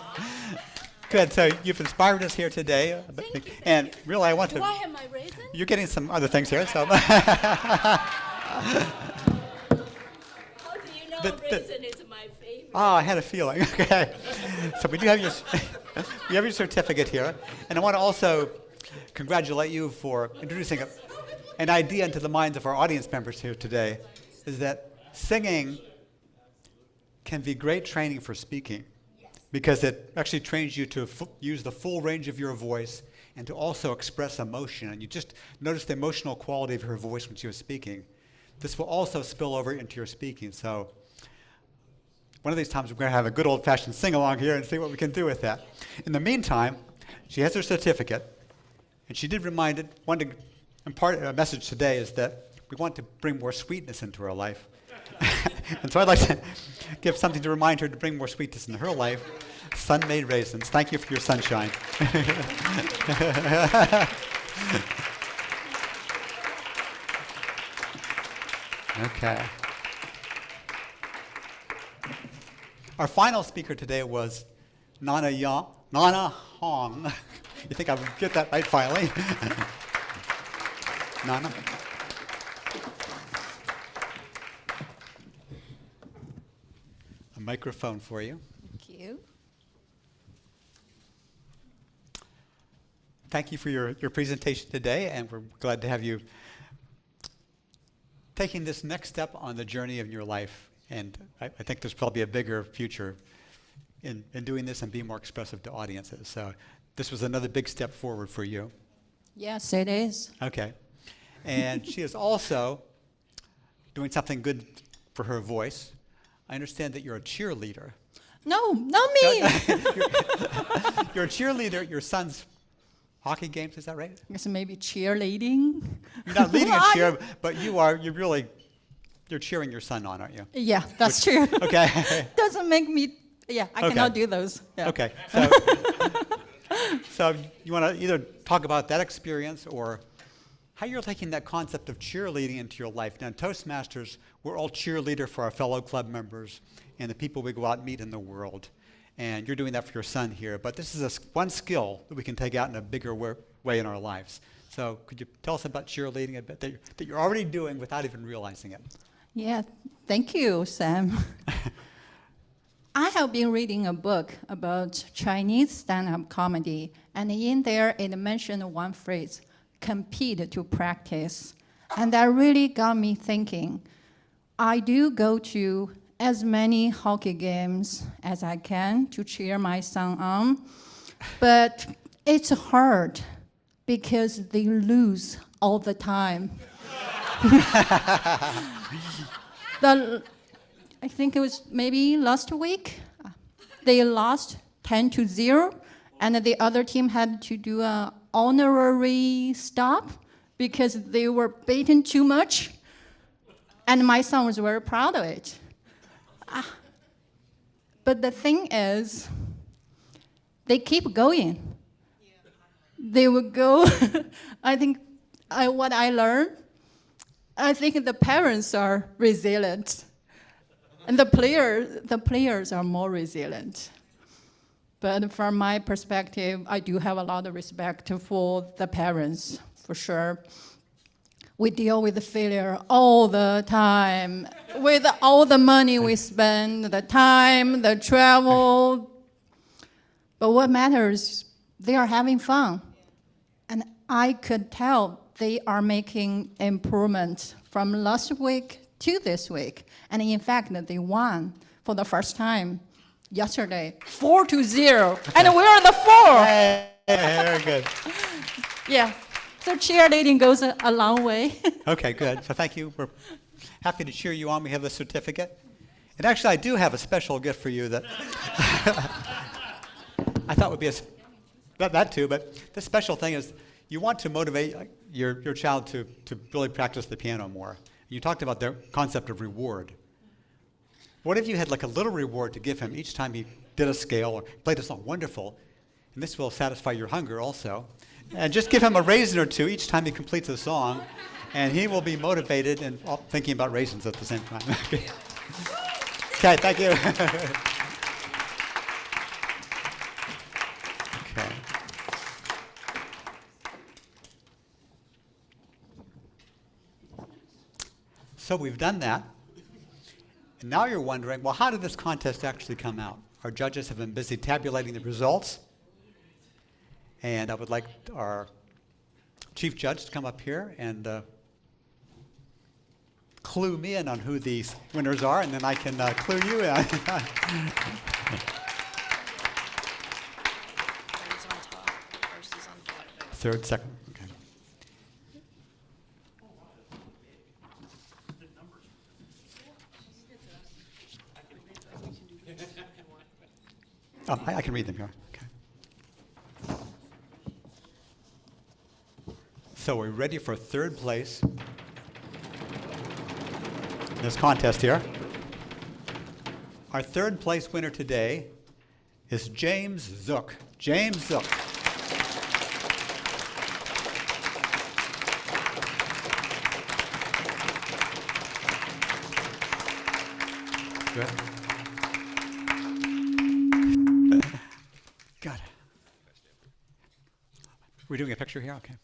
Good. So you've inspired us here today. And really, I want Do to. I have my raisin? You're getting some other things here. So. How do you know The- raisin is my favorite? Oh, I had a feeling. Okay. So we do have your, we have your certificate here, and I want to also congratulate you for introducing an idea into the minds of our audience members here today, is that singing can be great training for speaking, because it actually trains you to use the full range of your voice and to also express emotion. And you just notice the emotional quality of her voice when she was speaking. This will also spill over into your speaking. So one of these times we're going to have a good old-fashioned sing-along here and see what we can do with that. In the meantime, she has her certificate, and she did wanted to impart a message today is that we want to bring more sweetness into her life. And so I'd like to give something to remind her to bring more sweetness into her life. Sun-made raisins. Thank you for your sunshine. Okay. Our final speaker today was Nana Hong. You think I would get that right finally? Nana? A microphone for you. Thank you. Thank you for your presentation today, and we're glad to have you taking this next step on the journey of your life. And I think there's probably a bigger future in doing this and being more expressive to audiences. So this was another big step forward for you. Yes, it is. Okay. And she is also doing something good for her voice. I understand that you're a cheerleader. No, not me. You're a cheerleader at your son's hockey games, is that right? Guess maybe cheerleading. You're not leading a cheer, but you're cheering your son on, aren't you? Yeah, that's true. Okay. Doesn't make me. Yeah, I Okay. cannot do those. Yeah. Okay. So you want to either talk about that experience or how you're taking that concept of cheerleading into your life. Now, in Toastmasters, we're all cheerleader for our fellow club members and the people we go out and meet in the world. And you're doing that for your son here. But this is one skill that we can take out in a bigger way in our lives. So could you tell us about cheerleading a bit that you're already doing without even realizing it? Yeah, thank you, Sam. I have been reading a book about Chinese stand-up comedy, and in there it mentioned one phrase, compete to practice. And that really got me thinking. I do go to as many hockey games as I can to cheer my son on, but it's hard because they lose all the time. I think it was maybe last week, they lost 10-0, and the other team had to do an honorary stop because they were beaten too much, and my son was very proud of it. But the thing is, they keep going. They would go, I think what I learned, I think the parents are resilient, and the players are more resilient. But from my perspective, I do have a lot of respect for the parents, for sure. We deal with the failure all the time, with all the money we spend, the time, the travel. But what matters, they are having fun. And I could tell they are making improvements from last week to this week. And in fact, they won for the first time yesterday, 4-0. And we're the 4. Hey, very good. Yeah. So cheerleading goes a long way. Okay, good. So thank you. We're happy to cheer you on. We have the certificate. And actually, I do have a special gift for you that I thought would be that too, but the special thing is you want to motivate your child to really practice the piano more. You talked about the concept of reward. What if you had like a little reward to give him each time he did a scale or played a song? Wonderful. And this will satisfy your hunger also. And just give him a raisin or two each time he completes a song, and he will be motivated and thinking about raisins at the same time. Okay, thank you. Okay. So we've done that. And now you're wondering, well, how did this contest actually come out? Our judges have been busy tabulating the results. And I would like our chief judge to come up here and clue me in on who these winners are, and then I can clue you in. Third, second. Okay. Oh, I can read them here. Okay. So we're ready for third place in this contest here. Our third place winner today is James Zook. James Zook. Good. Good. We're doing a picture here? Okay.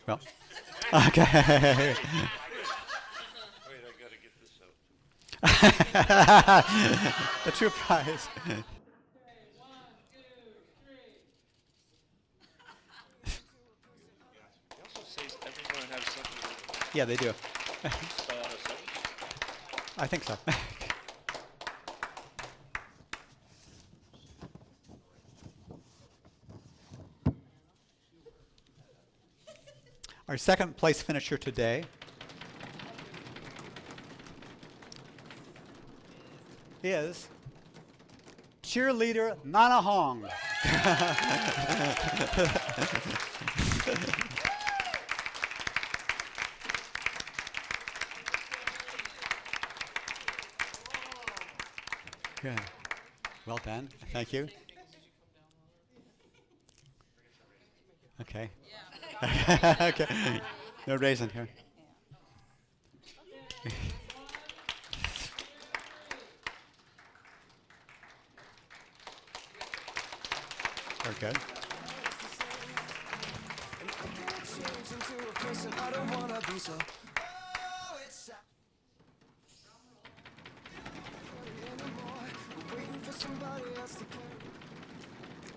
Well, okay. Wait, I gotta get this out. The true prize. Yeah, they do. I think so. Our second place finisher today is cheerleader Nana Hong. Good. Well done. Thank you. Okay. Okay. No raisin here. Very good.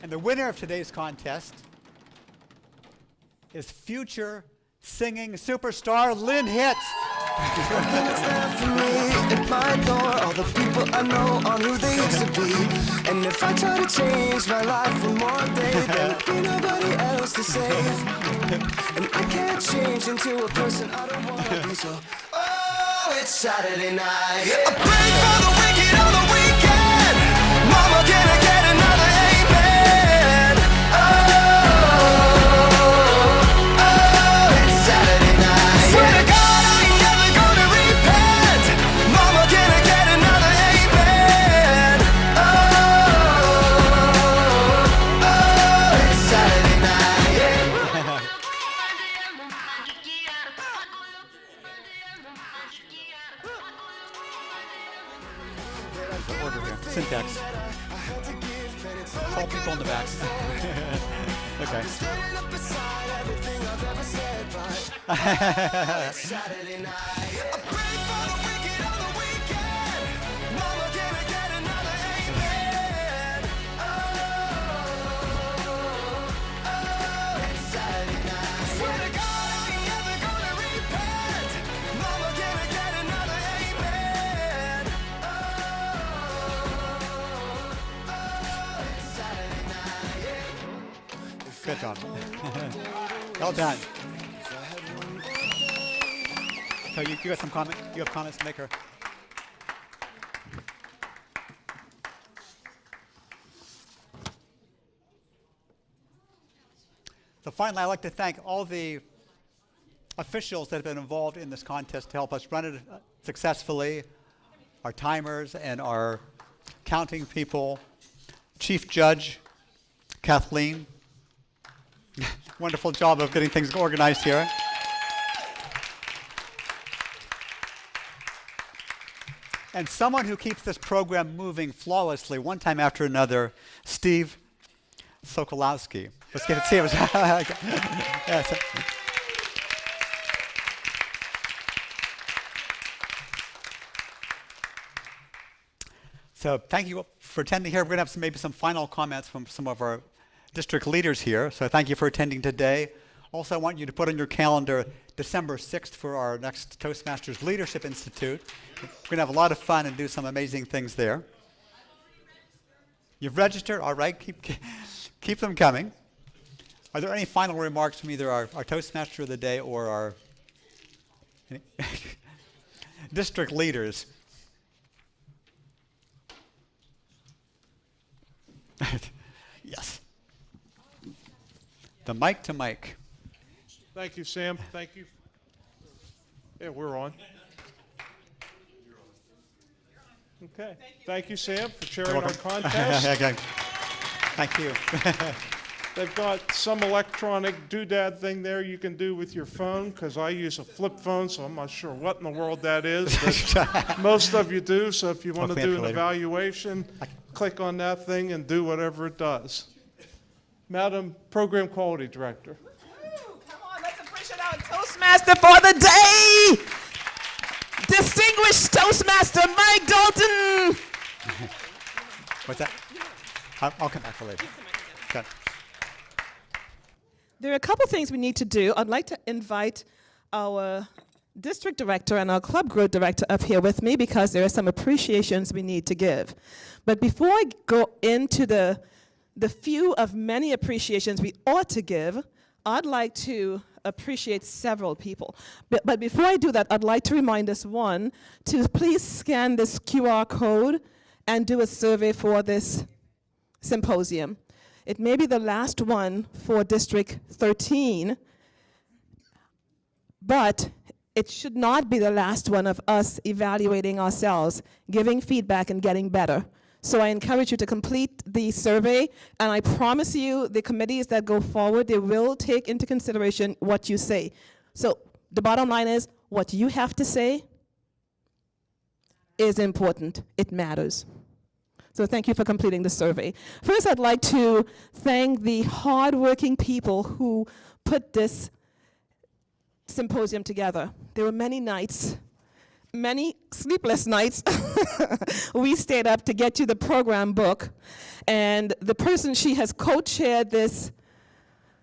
And the winner of today's contest is future singing superstar Lynn Hitz. At my door, all the people I know are who they used to be. And if I try to change my life for one day, there would be nobody else to save. And I can't change into a person I don't want to be, so oh, it's Saturday night. I pray for the wicked on the weekend. Mama, can I get another amen? Oh, it's Saturday night. Swear to God, I ain't never gonna repent. Mama, can I get another amen? Oh, it's Saturday night. Order here. Syntax. All people in the back. Okay. Saturday night. I pray for the wicked on the weekend. Mama, can I get another amen? Oh, it's Saturday night. Swear to God, I ain't never gonna repent. Mama, can I Good job. Well done. So you got some comment? You have comments to make, or? So finally, I'd like to thank all the officials that have been involved in this contest to help us run it successfully, our timers and our counting people, Chief Judge Kathleen. Wonderful job of getting things organized here. And someone who keeps this program moving flawlessly, one time after another, Steve Sokolowski. Let's get to see it. Yes. So thank you for attending here. We're going to have maybe some final comments from some of our district leaders here. So thank you for attending today. Also, I want you to put on your calendar December 6th for our next Toastmasters Leadership Institute. We're going to have a lot of fun and do some amazing things there. You've registered? All right, keep them coming. Are there any final remarks from either our Toastmaster of the day or our district leaders? Yes. The mic to Mike. Thank you, Sam. Thank you. Yeah, we're on. Okay. Thank you, Sam, for chairing our contest. Okay. Thank you. They've got some electronic doodad thing there you can do with your phone, because I use a flip phone, so I'm not sure what in the world that is. But most of you do, so if you want to do an evaluation, click on that thing and do whatever it does. Madam Program Quality Director. Come on, let's appreciate our Toastmaster for the day. Distinguished Toastmaster Mike Dalton. What's that? I'll come back for later. Okay. There are a couple things we need to do. I'd like to invite our district director and our club growth director up here with me, because there are some appreciations we need to give. But before I go into the few of many appreciations we ought to give, I'd like to appreciate several people. But before I do that, I'd like to remind us, one, to please scan this QR code and do a survey for this symposium. It may be the last one for District 13, but it should not be the last one of us evaluating ourselves, giving feedback, and getting better. So I encourage you to complete the survey, and I promise you the committees that go forward, they will take into consideration what you say. So the bottom line is, what you have to say is important. It matters. So thank you for completing the survey. First, I'd like to thank the hardworking people who put this symposium together. There were many nights, many sleepless nights. We stayed up to get you the program book. And the person, she has co-chaired this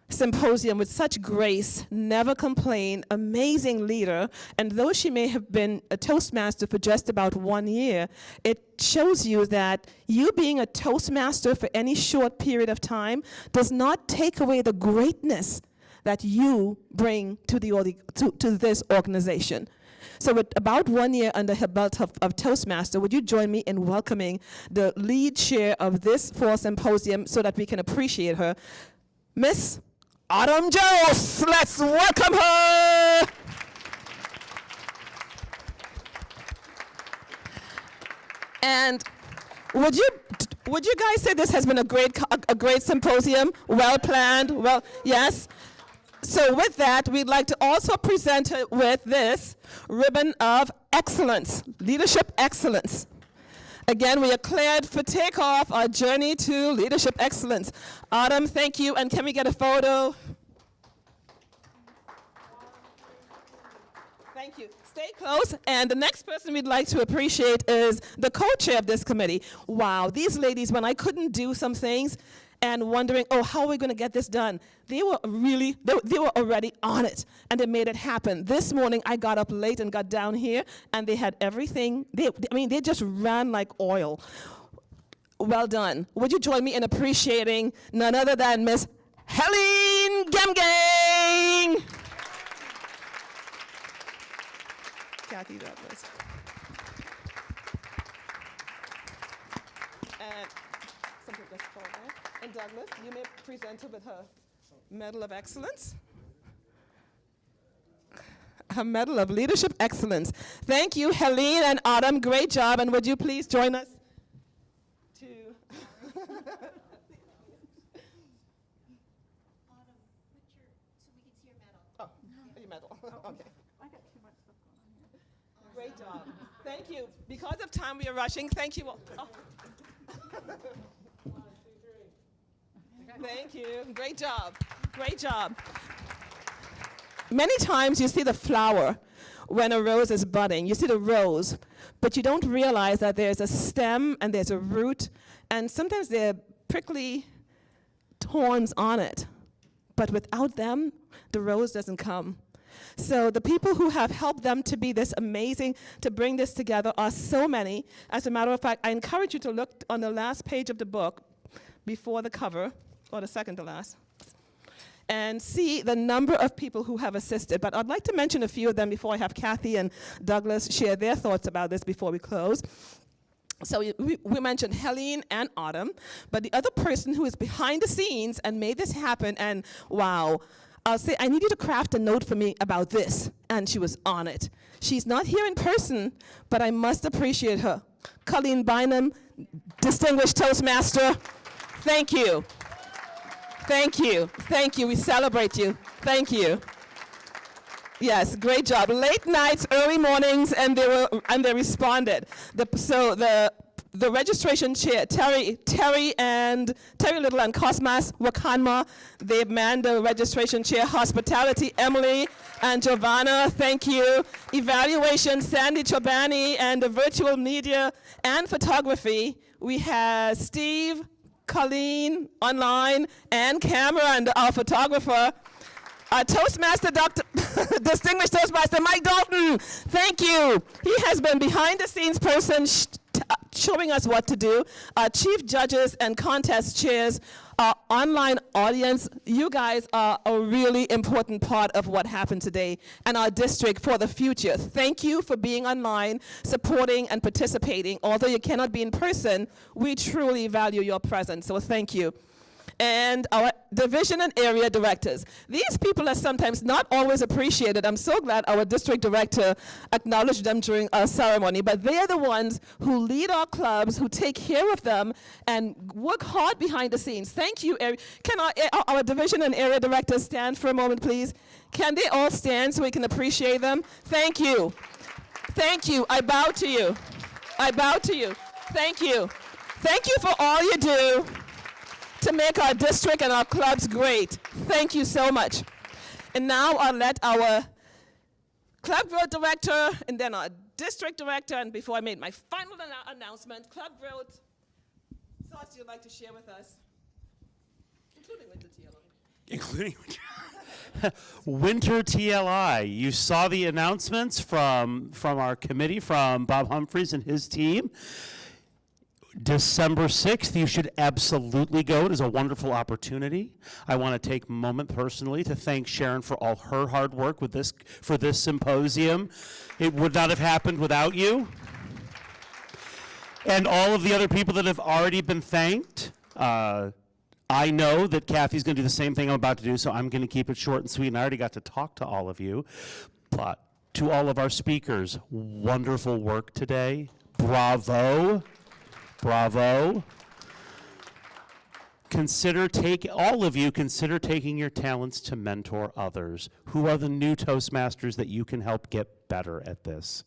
symposium with such grace, never complained, amazing leader. And though she may have been a Toastmaster for just about 1 year, it shows you that you being a Toastmaster for any short period of time does not take away the greatness that you bring to this organization. So with about 1 year under her belt of Toastmaster, would you join me in welcoming the lead chair of this Fall Symposium so that we can appreciate her, Miss Autumn Jones. Let's welcome her. And would you guys say this has been a great symposium, well planned? Well, yes. So with that, we'd like to also present her with this ribbon of excellence, leadership excellence. Again, we are cleared for takeoff, our journey to leadership excellence. Autumn, thank you, and can we get a photo? Thank you. Stay close, and the next person we'd like to appreciate is the co-chair of this committee. Wow, these ladies, when I couldn't do some things and wondering, oh, how are we gonna get this done? They were already on it, and they made it happen. This morning, I got up late and got down here, and they had everything. They just ran like oil. Well done. Would you join me in appreciating none other than Miss Helene Gamgang. Kathy Douglas. And something just fall there. And Douglas, you may present her with her Medal of Excellence. Her Medal of Leadership Excellence. Thank you, Helene and Autumn. Great job. And would you please join us to... Your medal. Okay. I got too much stuff going on here. Great job. Thank you. Because of time, we are rushing. Thank you all. Oh. Thank you. Great job. Great job. Many times you see the flower when a rose is budding. You see the rose, but you don't realize that there's a stem and there's a root, and sometimes there are prickly thorns on it. But without them, the rose doesn't come. So the people who have helped them to be this amazing, to bring this together are so many. As a matter of fact, I encourage you to look on the last page of the book before the cover, or the second to last, and see the number of people who have assisted. But I'd like to mention a few of them before I have Kathy and Douglas share their thoughts about this before we close. So we mentioned Helene and Autumn, but the other person who is behind the scenes and made this happen, and wow, I'll say, I need you to craft a note for me about this, and she was on it. She's not here in person, but I must appreciate her. Colleen Bynum, distinguished Toastmaster, thank you. Thank you. Thank you. We celebrate you. Thank you. Yes, great job. Late nights, early mornings, and they responded. The registration chair, Terry Little and Cosmas Wakanma, they manned the registration chair. Hospitality, Emily and Giovanna, thank you. Evaluation, Sandy Chobani, and the virtual media and photography, we have Steve, Colleen, online, and camera, and our photographer. Our Toastmaster, distinguished Toastmaster Mike Dalton, thank you. He has been behind the scenes person showing us what to do. Our chief judges and contest chairs, our online audience, you guys are a really important part of what happened today and our district for the future. Thank you for being online, supporting and participating. Although you cannot be in person, we truly value your presence, so thank you. And our division and area directors. These people are sometimes not always appreciated. I'm so glad our district director acknowledged them during our ceremony, but they are the ones who lead our clubs, who take care of them, and work hard behind the scenes. Thank you. Can our division and area directors stand for a moment, please? Can they all stand so we can appreciate them? Thank you. Thank you. I bow to you. I bow to you. Thank you. Thank you for all you do to make our district and our clubs great. Thank you so much. And now I'll let our club growth director and then our district director, and before I made my final announcement, club growth thoughts you'd like to share with us, including Winter TLI. Including Winter TLI. You saw the announcements from our committee, from Bob Humphreys and his team. December 6th, you should absolutely go. It is a wonderful opportunity. I want to take a moment personally to thank Sharon for all her hard work for this symposium. It would not have happened without you. And all of the other people that have already been thanked. I know that Kathy's going to do the same thing I'm about to do, so I'm going to keep it short and sweet, and I already got to talk to all of you. But to all of our speakers, wonderful work today. Bravo. Bravo. All of you consider taking your talents to mentor others. Who are the new Toastmasters that you can help get better at this?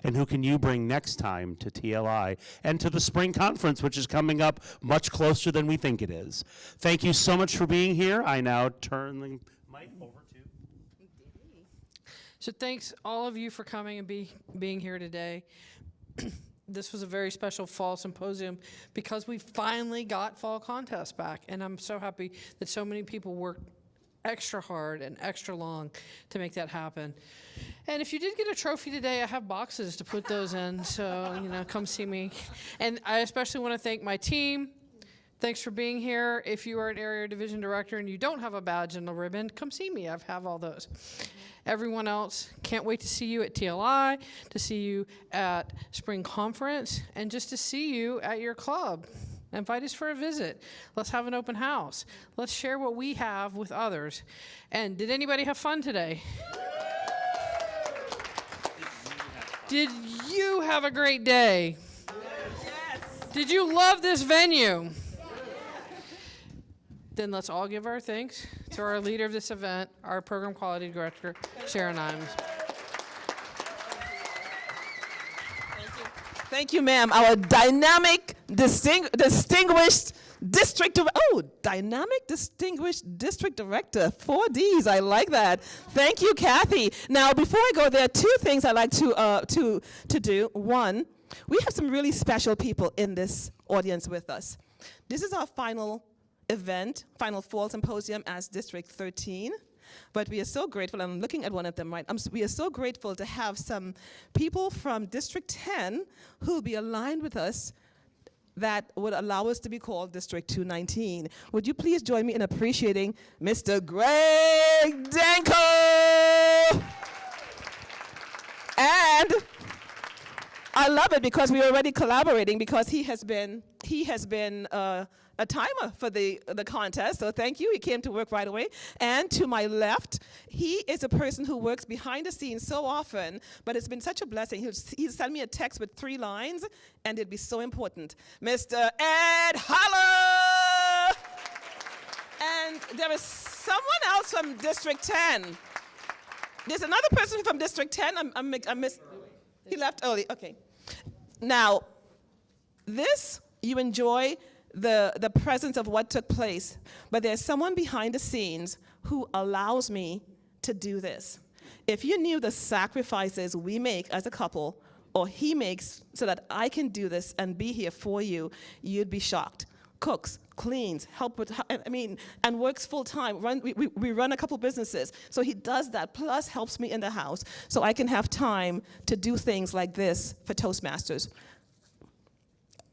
And who can you bring next time to TLI and to the spring conference, which is coming up much closer than we think it is? Thank you so much for being here. I now turn the mic over to... So thanks all of you for coming and being here today. This was a very special fall symposium because we finally got fall contests back, and I'm so happy that so many people worked extra hard and extra long to make that happen. And if you did get a trophy today, I have boxes to put those in, so come see me. And I especially want to thank my team, Thanks for being here. If you are an area division director and you don't have a badge and a ribbon, come see me. I have all those. Everyone else, can't wait to see you at TLI, to see you at Spring Conference, and just to see you at your club. Invite us for a visit. Let's have an open house. Let's share what we have with others. And did anybody have fun today? Did you have a great day? Yes. Did you love this venue? Then let's all give our thanks to our leader of this event, our program quality director, Sharon Imes. Thank you, ma'am. Our dynamic, distinguished district dynamic distinguished district director. 4 Ds. I like that. Thank you, Kathy. Now, before I go there, 2 things I'd like to do. One, we have some really special people in this audience with us. This is our final event, final Fall Symposium as District 13. But we are so grateful, I'm looking at one of them, right? We are so grateful to have some people from District 10 who will be aligned with us that would allow us to be called District 219. Would you please join me in appreciating Mr. Greg Danko? And I love it because we are already collaborating because he has been a timer for the contest, so thank you. He came to work right away. And to my left, he is a person who works behind the scenes so often, but it's been such a blessing. He'll send me a text with 3 lines, and it'd be so important. Mr. Ed Holler! And there is someone else from District 10. There's another person from District 10. He left early, okay. Now, this, you enjoy the presence of what took place, but there's someone behind the scenes who allows me to do this. If you knew the sacrifices we make as a couple, or he makes so that I can do this and be here for you, you'd be shocked. Cooks, cleans, help with, and works full time. We run a couple businesses. So he does that, plus helps me in the house so I can have time to do things like this for Toastmasters.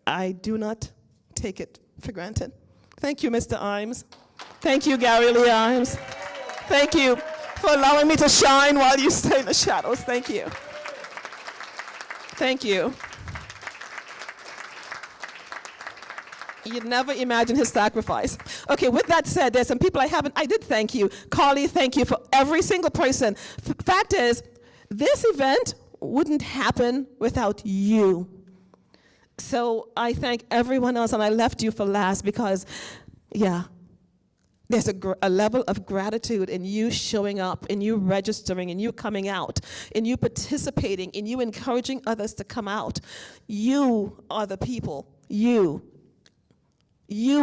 I do not take it for granted. Thank you, Mr. Imes. Thank you, Gary Lee Imes. Thank you for allowing me to shine while you stay in the shadows. Thank you. Thank you. You'd never imagine his sacrifice. Okay, with that said, there's some people I did thank you. Carly, thank you for every single person. Fact is, this event wouldn't happen without you. So I thank everyone else, and I left you for last because, yeah, there's a level of gratitude in you showing up, in you registering, in you coming out, in you participating, in you encouraging others to come out. You are the people. You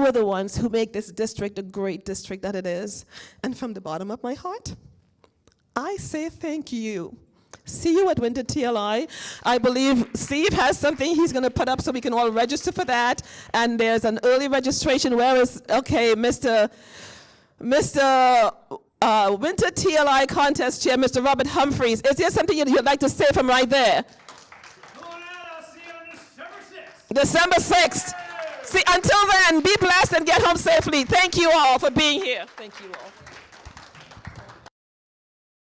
are the ones who make this district a great district that it is. And from the bottom of my heart, I say thank you. See you at Winter TLI. I believe Steve has something he's going to put up so we can all register for that. And there's an early registration. Where is, okay, Mr. Winter TLI contest chair, Mr. Robert Humphreys. Is there something you'd like to say from right there? Come on out, I'll see you on December 6th. December 6th. See, until then, be blessed and get home safely. Thank you all for being here. Thank you all.